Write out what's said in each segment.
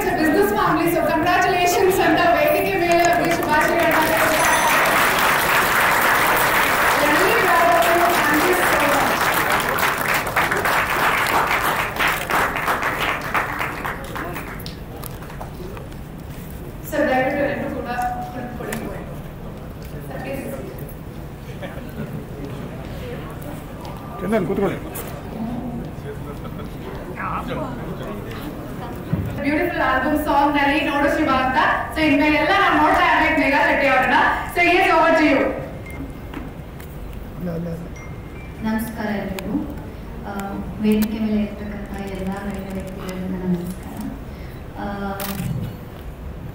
such a business family, so congratulations and the ವೇದಿಕೆ ಮೇಲೆ ಅವರಿಗೆ ಶುಭಾಶಯಗಳನ್ನ ಸರ್ ದಯವಿಟ್ಟು ಎಲ್ಲರೂ ಕೂಡ ಕುಳಿತುಕೊಳ್ಳಿ. ಕೂತ್ಕೊಳ್ಳಿ. ಬ್ಯೂಟಿಫುಲ್ ಆಲ್ಬಮ್ ಸಾಂಗ್ ನಲ್ಲಿ ನೋಡು ಶಿವ ಅಂತ. ಸೊ ಇನ್ಮೇಲೆಲ್ಲ ನಾವು ನೋಡ್ತಾ ಇರ್ಬೇಕು ಮೇಘಾ ಶೆಟ್ಟಿ ಅವರನ್ನ. So yes over to you. ನಮಸ್ಕಾರ ಎಲ್ಲರಿಗೂ. ವೇದಿಕೆ ಮೇಲೆ ಇರ್ತಕ್ಕಂಥ ಎಲ್ಲ ಗಣ್ಯ ವ್ಯಕ್ತಿಗಳಿಂದ ನಮಸ್ಕಾರ.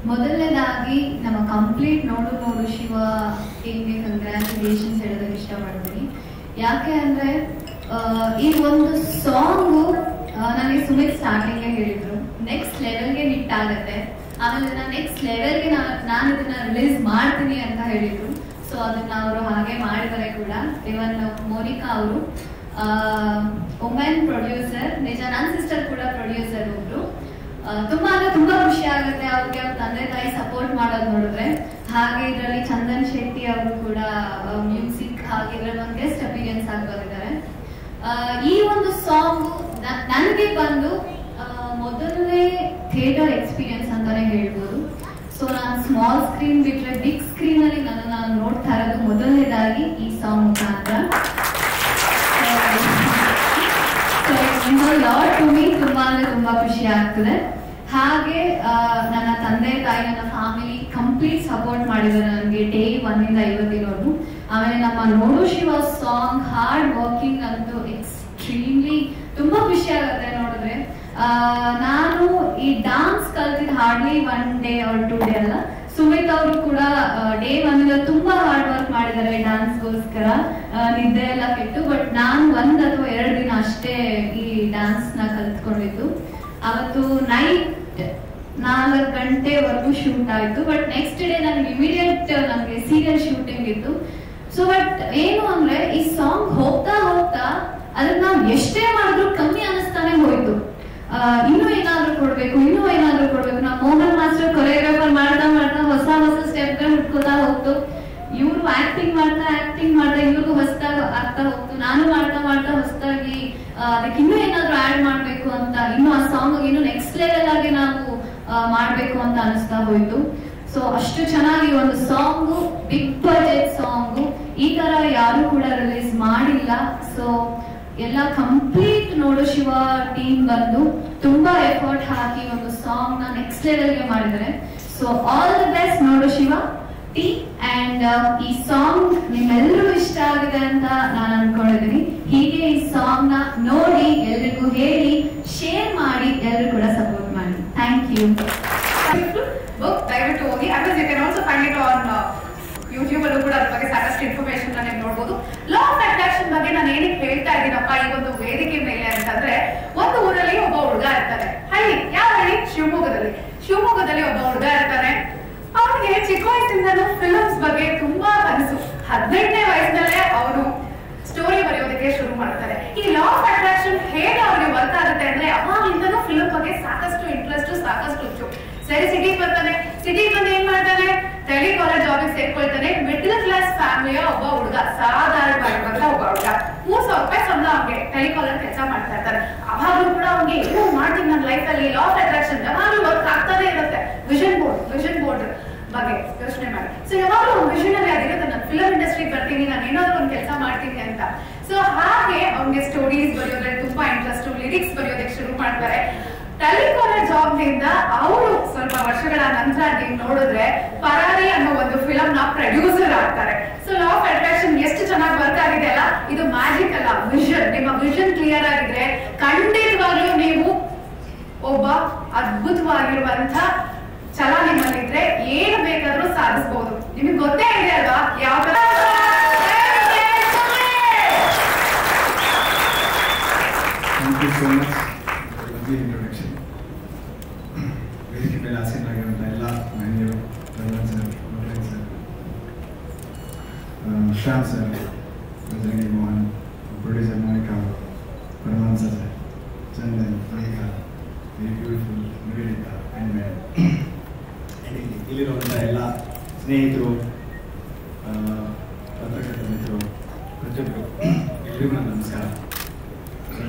ಮೊದಲನೇದಾಗಿ ನಮ್ಮ ಕಂಪ್ಲೀಟ್ ನೋಡು ಶಿವ ಟೀಮ್ಗೆ ಕಂಗ್ರ್ಯಾಚುಲೇಷನ್ಸ್ ಹೇಳೋದಕ್ಕೆ ಇಷ್ಟಪಡ್ತೀನಿ. ಯಾಕೆ ಅಂದ್ರೆ ಈ ಒಂದು ಸಾಂಗು ನನಗೆ ಸುಮಿತ್ ಸ್ಟಾರ್ಟಿಂಗ್ಗೆ ಹೇಳಿದ್ರು ನೆಕ್ಸ್ಟ್ ಲೆವೆಲ್ಗೆ ಹಿಟ್ ಆಗುತ್ತೆ, ಆಮೇಲೆ ನೆಕ್ಸ್ಟ್ ಲೆವೆಲ್ಗೆ ನಾನು ಇದನ್ನ ರಿಲೀಸ್ ಮಾಡ್ತೀನಿ ಅಂತ ಹೇಳಿದ್ರು. ಸೊ ಅದನ್ನ ಅವರು ಹಾಗೆ ಮಾಡಿದ್ದಾರೆ ಕೂಡ. ಇವನ್ ಮೋನಿಕಾ ಅವರು ವುಮೆನ್ ಪ್ರೊಡ್ಯೂಸರ್, ನಿಜ ನನ್ನ ಸಿಸ್ಟರ್ ಕೂಡ ಪ್ರೊಡ್ಯೂಸರ್ ಒಬ್ರು. ತುಂಬಾ ಅಂದ್ರೆ ತುಂಬಾ ಖುಷಿ ಆಗುತ್ತೆ ಅವ್ರಿಗೆ ಅವ್ರ ತಂದೆ ತಾಯಿ ಸಪೋರ್ಟ್ ಮಾಡೋದು ನೋಡಿದ್ರೆ. ಹಾಗೆ ಇದರಲ್ಲಿ ಚಂದನ್ ಶೆಟ್ಟಿ ಅವರು ಕೂಡ ಮ್ಯೂಸಿಕ್, ಹಾಗೆ ಇದರಲ್ಲಿ ಒಂದು ಗೆಸ್ಟ್ ಅಪಿರಿಯನ್ಸ್ ಆಗಿ ಬಂದಿದ್ದಾರೆ. ಈ ಒಂದು ಸಾಂಗ್ ನನಗೆ ಬಂದು ಮೊದಲನೇ ಥಿಯೇಟರ್ ಎಕ್ಸ್ಪೀರಿಯನ್ಸ್ ಅಂತಾನೆ ಹೇಳ್ಬೋದು. ಸೊ ನಾನು ಸ್ಮಾಲ್ ಸ್ಕ್ರೀನ್ ಬಿಟ್ರೆ ಬಿಗ್ ಸ್ಕ್ರೀನ್ ಅಲ್ಲಿ ನಾನು ನೋಡ್ತಾ ಇರೋದು ಮೊದಲನೇದಾಗಿ ಈ ಸಾಂಗ್ ಮುಖಾಂತರ. ತುಂಬಾ ಅಂದ್ರೆ ತುಂಬಾ ಖುಷಿ ಆಗ್ತದೆ. ಹಾಗೆ ನನ್ನ ತಂದೆ ತಾಯಿ, ನನ್ನ ಫ್ಯಾಮಿಲಿ ಕಂಪ್ಲೀಟ್ ಸಪೋರ್ಟ್ ಮಾಡಿದ್ದಾರೆ ನನಗೆ ಡೇ 1 ಇಂದ ಇವತ್ತಿನವರೆಗೂ. ಆಮೇಲೆ ನಮ್ಮ ನೋಡು ಶಿವ ಸಾಂಗ್ ಹಾರ್ಡ್ ವರ್ಕಿಂಗ್ ಅಂತೂ ಎಕ್ಸ್ಟ್ರೀಮ್ಲಿ ತುಂಬಾ ಖುಷಿ ಆಗುತ್ತೆ ನೋಡಿದ್ರೆ. ನಾನು ಈ ಡಾನ್ಸ್ ಕಲ್ತಿದ್ದು ಹಾರ್ಡ್ಲಿ 1 ಡೇ ಆರ್ 2 ಡೇ ಅಲ್ಲ. ಸುಮಿತ್ ಅವರು ಕೂಡ ಡೇ 1 ಇಂದ ತುಂಬಾ ಹಾರ್ಡ್ ವರ್ಕ್ ಮಾಡಿದ್ದಾರೆ ಡಾನ್ಸ್ಗೋಸ್ಕರ, ನಿದ್ದೆ ಎಲ್ಲ ಕೆಟ್ಟು. ಬಟ್ ನಾನು 1 ಅಥವಾ 2 ದಿನ ಅಷ್ಟೇ ಈ ಡಾನ್ಸ್ ನ ಕಲ್ತ್ಕೊಂಡಿದ್ದು. ಅವತ್ತು ನೈಟ್ 4 ಗಂಟೆವರೆಗೂ ಶೂಟ್ ಆಯ್ತು. ಬಟ್ ನೆಕ್ಸ್ಟ್ ಡೇ ನನಗೆ ಇಮಿಡಿಯೇಟ್ ನಮಗೆ ಸೀರಿಯಲ್ ಶೂಟಿಂಗ್ ಇತ್ತು. ಸೊ ಬಟ್ ಏನು ಅಂದ್ರೆ ಈ ಸಾಂಗ್ ಹೋಗ್ತಾ ಹೋಗ್ತಾ ಅದನ್ನ ನಾವು ಎಷ್ಟೇ ಮಾಡಿದ್ರು ಕಮ್ಮಿ ಅನಿಸ್ತಾನೆ ಹೋಯ್ತು. ಇನ್ನೂ ಏನಾದ್ರು ಕೊಡ್ಬೇಕು, ನಮ್ಮ ಮೋಹನ್ ಮಾಸ್ಟರ್ ಕೊರಿಯೋಗ್ರಾಫರ್ ಮಾಡ್ತಾ ಹೊಸ ಸ್ಟೆಪ್ ಹುಡ್ಕೋತಾ ಹೋಗ್ತು. ಇವ್ರು ಆಕ್ಟಿಂಗ್ ಮಾಡ್ತಾ ಇವ್ರಿಗೂ ಹೊಸದಾಗಿ ಆಗ್ತಾ ಹೋಗ್ತು. ನಾನು ಮಾಡ್ತಾ ಹೊಸದಾಗಿ ಅದಕ್ಕೆ ಇನ್ನೂ ಏನಾದ್ರು ಆಡ್ ಮಾಡ್ಬೇಕು ಅಂತ, ಇನ್ನು ಆ ಸಾಂಗ್ ಇನ್ನು ನೆಕ್ಸ್ಟ್ ಲೆವೆಲ್ ಆಗಿ ನಾವು ಮಾಡ್ಬೇಕು ಅಂತ ಅನಿಸ್ತಾ ಹೋಯ್ತು. ಸೊ ಅಷ್ಟು ಚೆನ್ನಾಗಿ ಒಂದು ಸಾಂಗು, ಬಿಗ್ ಬಜೆಟ್ ಸಾಂಗು, ಈ ತರ ಯಾರು ಕೂಡ ರಿಲೀಸ್ ಮಾಡಿಲ್ಲ. ಸೊ ಎಲ್ಲ ಕಂಪ್ಲೀಟ್ ನೋಡು ಶಿವ ಟೀಮ್ ಬಂದು ತುಂಬಾ ಎಫರ್ಟ್ ಹಾಕಿ ಒಂದು ಸಾಂಗ್ ನ ನೆಕ್ಸ್ಟ್ ಲೆವೆಲ್ಗೆ ಮಾಡಿದ್ದಾರೆ. ಸೊ ಆಲ್ ದಿ ಬೆಸ್ಟ್ ನೋಡು ಶಿವ ಟೀಮ್. ಅಂಡ್ ಈ ಸಾಂಗ್ ನಿಮ್ಮೆಲ್ಲರೂ ಇಷ್ಟ ಆಗಿದೆ ಅಂತ ನಾನು ಅನ್ಕೊಂಡಿದ್ದೀನಿ. ಹೀಗೆ ಈ ಸಾಂಗ್ ನ ನೋಡಿ ಎಲ್ರಿಗೂ ಹೇಳಿ, ಶೇರ್ ಮಾಡಿ, ಎಲ್ಲರೂ ಕೂಡ ಸಪೋರ್ಟ್ ಮಾಡಿ. Thank you. ದಯವಿಟ್ಟು ಹೋಗಿ. Other you can also find it on YouTube ಅಲ್ಲೂ ಕೂಡ ಅದ್ರ ಬಗ್ಗೆ ಸಾಕಷ್ಟು ಇನ್ಫಾರ್ಮೇಶನ್ ನೀವು ನೋಡಬಹುದು. ಲಾ ಆಫ್ ಅಟ್ರಾಕ್ಷನ್ ಬಗ್ಗೆ ನಾನು ಏನಕ್ಕೆ ಹೇಳ್ತಾ ಇದ್ದೀನಪ್ಪ ಈ ಒಂದು ವೇದಿಕೆ ಮೇಲೆ ಅಂತಂದ್ರೆ, ಒಂದು ಊರಲ್ಲಿ ಒಬ್ಬ ಹುಡುಗ ಇರ್ತಾನೆ. ಹಳ್ಳಿ, ಯಾವ ಹಳ್ಳಿ? ಶಿವಮೊಗ್ಗದಲ್ಲಿ ಒಬ್ಬ ಹುಡುಗ ಇರ್ತಾನೆ. ಅವನಿಗೆ ಚಿಕ್ಕ ವಯಸ್ಸಿಂದಲೂ ಫಿಲ್ಮ್ಸ್ ಬಗ್ಗೆ ತುಂಬಾ ಕನಸು. 18ನೇ ವಯಸ್ಸಿನಲ್ಲೇ ಅವನು ಸ್ಟೋರಿ ಬರೆಯೋದಕ್ಕೆ ಶುರು ಮಾಡ್ತಾರೆ. ಈ ಲಾ ಆಫ್ ಅಟ್ರಾಕ್ಷನ್ ಹೇಗೆ ಅವನಿಗೆ ವರ್ಕ್ ಆಗುತ್ತೆ ಅಂದ್ರೆ, ಅವಾಗ್ಲಿಂದನೂ ಫಿಲ್ಮ್ ಬಗ್ಗೆ ಸಾಕಷ್ಟು ಇಂಟ್ರೆಸ್ಟ್, ಸಾಕಷ್ಟು ಹುಚ್ಚು. ಸರಿ, ಸಿಟಿಗೆ ಬರ್ತಾನೆ. ಸಿಟಿಗೆ ಬಂದು ಏನ್ ಮಾಡ್ತಾನೆ? ಟೆಲಿಕಾಲರ್ ಜಾಬಿಗೆ ಸೇರ್ಕೊಳ್ತಾನೆ. ಮಿಡಲ್ ಕ್ಲಾಸ್ ಫ್ಯಾಮಿಲಿಯ ಒಬ್ಬ ಹುಡುಗ, ಸಾಧಾರಣವಾಗಿರುವಂತ ಒಬ್ಬ ಹುಡುಗ. 3,000 ರೂಪಾಯಿ ಸಂಬಳ ಅವ್ನಿಗೆ. ಟೆಲಿಕಾಲರ್ ಕೆಲಸ ಮಾಡ್ತಾ ಇರ್ತಾರೆ. ಅವಾಗ್ಲೂ ಕೂಡ ಅವ್ನಿಗೆ ಏನೋ ಮಾಡ್ತೀನಿ ನನ್ನ ಲೈಫ್ ಅಲ್ಲಿ, ಲಾ ಆಫ್ ಅಟ್ರಾಕ್ಷನ್ ಯಾವಾಗ್ಲೂ ವರ್ಕ್ ಆಗ್ತಾನೆ ಇರುತ್ತೆ. ವಿಷನ್ ಬೋರ್ಡ್ ಬಗ್ಗೆ ಯೋಚನೆ ಮಾಡಿ. ಸೊ ಯಾವಾಗ್ಲೂ ಒಂದು ವಿಷನ್ ಅಲ್ಲಿ ಅದಿರುತ್ತೆ, ನಾನು ಫಿಲಂ ಇಂಡಸ್ಟ್ರಿಗೆ ಬರ್ತೀನಿ, ನಾನು ಏನಾದ್ರು ಒಂದು ಕೆಲಸ ಮಾಡ್ತೀನಿ ಅಂತ. ಸೊ ಹಾಗೆ ಅವ್ನಿಗೆ ಸ್ಟೋರೀಸ್ ಬರೆಯೋದ್ರಲ್ಲಿ ತುಂಬಾ ಇಂಟ್ರೆಸ್ಟ್, ಲಿರಿಕ್ಸ್ ಬರೆಯೋದಕ್ಕೆ ಶುರು ಮಾಡ್ತಾರೆ. ಟೆಲಿಕಾಲರ್ ಜಾಬ್ ನಿಂದ ಅವರು ಸ್ವಲ್ಪ ವರ್ಷಗಳ ನಂತರ ನೀವು ನೋಡಿದ್ರೆ ಪರಾರಿ ಅನ್ನೋ ಒಂದು ಫಿಲಂ ನ ಪ್ರೊಡ್ಯೂಸರ್ ಆಗ್ತಾರೆ. ಸೊ ಲಾ ಆಫ್ ಅಟ್ರಾಕ್ಷನ್ ಎಷ್ಟು ಚೆನ್ನಾಗಿ ವರ್ಕ್ ಆಗಿದೆ ಅಲ್ಲ. ಇದು ಮ್ಯಾಜಿಕ್ ಅಲ್ಲ, ವಿಷನ್. ನಿಮ್ಮ ವಿಷನ್ ಕ್ಲಿಯರ್ ಆಗಿದ್ರೆ ಖಂಡಿತವಾಗ್ಲೂ ನೀವು ಒಬ್ಬ ಅದ್ಭುತವಾಗಿರುವಂತ ಛಲ ನಿಮ್ಮಲ್ಲಿದ್ರೆ ಏನು ಬೇಕಾದ್ರೂ ಸಾಧಿಸಬಹುದು. ನಿಮಗೆ ಗೊತ್ತೇ ಇದೆ ಅಲ್ವಾ ಯಾವ ತರ. Thank you so much. Lovely introduction. ವೇದಿಕೆ ಮೇಲೆ ಆಸೀನರಾಗಿರುವಂಥ ಎಲ್ಲ ಮಹಿಳೆಯರು, Prahlad sir, Muralidhar sir, Shyam sir, Bajrangi Mohan, producer Monica, ಪರಮಾಂಸ sir, Chandan, Monica, very beautiful, Nivedita, and ಎಲ್ರಿಗೂ ನನ್ನ ನಮಸ್ಕಾರ.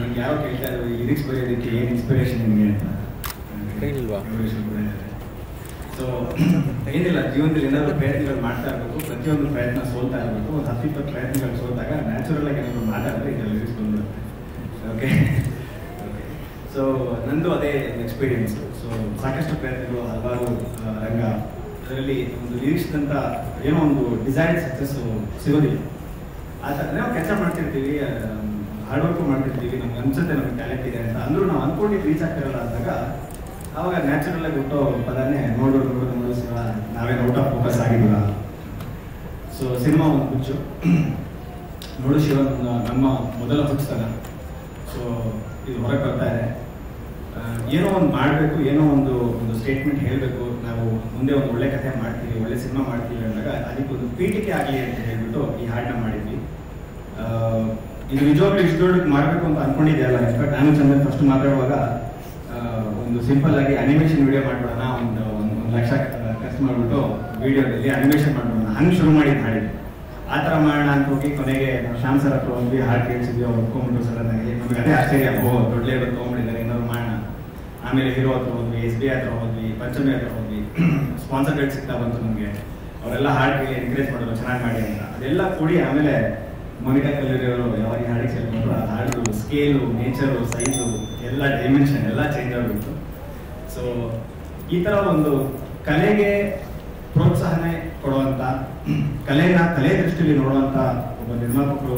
ನನಗೆ ಯಾರೋ ಕೇಳ್ತಾ ಇದ್ರು ಲಿರಿಕ್ಸ್ ಬರೆಯೋದಕ್ಕೆ ಏನು ಇನ್ಸ್ಪಿರೇಷನ್ ನಿಮಗೆ ಅಂತ. ಸೊ ಏನಿಲ್ಲ, ಜೀವನದಲ್ಲಿ ಏನಾದರೂ ಪ್ರಯತ್ನಗಳು ಮಾಡ್ತಾ ಇರಬೇಕು, ಪ್ರತಿಯೊಂದು ಪ್ರಯತ್ನ ಸೋಲ್ತಾ ಇರಬೇಕು. ಒಂದು 10-20 ಪ್ರಯತ್ನಗಳು ಸೋತಾಗ ನ್ಯಾಚುರಲ್ ಆಗಿ ಏನಾದರೂ ಮಾತಾಡಿದ್ರೆ ಈಗ ಲಿರಿಕ್ಸ್ ಬಂದ್ಬಿಡುತ್ತೆ. ಓಕೆ, ಸೊ ನಂದು ಅದೇ ಎಕ್ಸ್ಪೀರಿಯನ್ಸು. ಸೊ ಸಾಕಷ್ಟು ಪ್ರಯತ್ನಗಳು, ಹಲವಾರು ರಂಗ, ಅದರಲ್ಲಿ ಒಂದು ಲಿರಿಕ್ಸ್ ಅಂತ ಏನೋ ಒಂದು ಡಿಸೈನ್ ಸಕ್ಸಸ್ಸು ಸಿಗೋದಿಲ್ಲ. ಆ ಥರ ನಾವು ಕೆಲಸ ಮಾಡ್ತಿರ್ತೀವಿ, ಹಾರ್ಡ್ ವರ್ಕು ಮಾಡ್ತಿರ್ತೀವಿ, ನಮ್ಗೆ ಅನ್ಸುತ್ತೆ ನಮ್ಗೆ ಟ್ಯಾಲೆಂಟ್ ಇದೆ ಅಂತ. ಅಂದರೂ ನಾವು ಅಂದ್ಕೊಂಡಿದ್ದು ರೀಚ್ ಆಗ್ತಿರಲ್ಲ ಅಂದಾಗ ಆವಾಗ ನ್ಯಾಚುರಲ್ ಆಗಿ ಹುಟ್ಟೋ ಪದನೇ ನೋಡು ಶಿವ, ನಾವೇನು ಔಟ್ ಆಫ್ ಫೋಕಸ್ ಆಗಿದ್ದೀವ. ಸೊ ಸಿನಿಮಾ ಒಂದು ಹುಚ್ಚು, ನೋಡು ಶಿವ ನಮ್ಮ ಮೊದಲ ಹುಚ್ಚತನ. ಸೊ ಇದು ಹೊರಗೆ ಬರ್ತಾ ಇದೆ. ಏನೋ ಒಂದು ಮಾಡಬೇಕು, ಏನೋ ಒಂದು ಸ್ಟೇಟ್ಮೆಂಟ್ ಹೇಳಬೇಕು, ನಾವು ಮುಂದೆ ಒಂದು ಒಳ್ಳೆ ಕಥೆ ಮಾಡ್ತೀವಿ, ಒಳ್ಳೆ ಸಿನಿಮಾ ಮಾಡ್ತೀವಿ ಅಂದಾಗ ಅದಕ್ಕೊಂದು ಪೀಠಿಕೆ ಆಗಲಿ ಅಂತ ಹೇಳ್ಬಿಟ್ಟು ಈ ಹಾಡನ್ನ ಮಾಡಿದ್ವಿ. ಇದು ನಿಜವಾಗ್ಲೂ ಇಷ್ಟು ದೊಡ್ಡಕ್ಕೆ ಮಾಡಬೇಕು ಅಂತ ಅನ್ಕೊಂಡಿದ್ದೆ. ಇನ್ಫ್ಯಾಕ್ಟ್ ನಾನು ಚಂದನ್ ಫಸ್ಟ್ ಮಾತಾಡುವಾಗ ಒಂದು ಸಿಂಪಲ್ ಆಗಿ ಅನಿಮೇಷನ್ ವಿಡಿಯೋ ಮಾಡ್ಬಿಡೋಣ, ಒಂದು 1 ಲಕ್ಷ ಖರ್ಚು ಮಾಡಿಬಿಟ್ಟು ವಿಡಿಯೋದಲ್ಲಿ ಅನಿಮೇಷನ್ ಮಾಡ್ಬಿಡೋಣ ಹಂಗೆ ಶುರು ಮಾಡಿದ್ದು ಹಾಡಿದ್ವಿ. ಆ ಥರ ಮಾಡೋಣ ಅಂತ ಹೋಗಿ ಕೊನೆಗೆ ನಾವು ಶ್ಯಾಮ್ ಸರ್ ಹತ್ರ ಹೋದ್ವಿ, ಹಾಡು ಕೇಳಿಸಿದ್ವಿ. ಅವ್ರು ಒಪ್ಕೊಂಡ್ಬಿಟ್ಟು ಸಡನ್ನಾಗಿ ನಮಗೆ ಅದೇ ಆಶ್ಚರ್ಯ, ದೊಡ್ಡ ಲೇಬಲ್ ತೊಗೊಂಡಿದ್ದಾರೆ, ಏನಾದ್ರು ಮಾಡೋಣ. ಆಮೇಲೆ ಹೀರೋ ಹತ್ರ ಹೋದ್ವಿ, SBI ಹತ್ರ ಹೋದ್ವಿ, ಪಂಚಮಿ ಹತ್ರ ಹೋದ್ವಿ. ಸ್ಪಾನ್ಸರ್ಗಳು ಸಿಗ್ತಾ ಬಂತು ನಮಗೆ. ಅವರೆಲ್ಲ ಹಾಡು ಕೇಳಿ ಎನ್ಕರೇಜ್ ಮಾಡೋದು, ಚೆನ್ನಾಗಿ ಮಾಡಿ ಅಂತ. ಅದೆಲ್ಲ ಕೂಡಿ ಆಮೇಲೆ ಮೋನಿಕಾ ಕಲ್ಲೂರಿ ಅವರು ಯಾವಾಗ ಹಾಡಿಗೆ ಸೇರ್ಕೊಂಡ್ರು, ಆ ಹಾಡು ಸ್ಕೇಲು, ನೇಚರು, ಸೈಜು ಎಲ್ಲ ಡೈಮೆನ್ಷನ್ ಎಲ್ಲ ಚೇಂಜ್ ಆಗಿಬಿಟ್ಟು. ಸೊ ಈ ಥರ ಒಂದು ಕಲೆಗೆ ಪ್ರೋತ್ಸಾಹನೆ ಕೊಡುವಂಥ, ಕಲೆನ ಕಲೆ ದೃಷ್ಟಿಯಲ್ಲಿ ನೋಡುವಂಥ ಒಬ್ಬ ನಿರ್ಮಾಪಕರು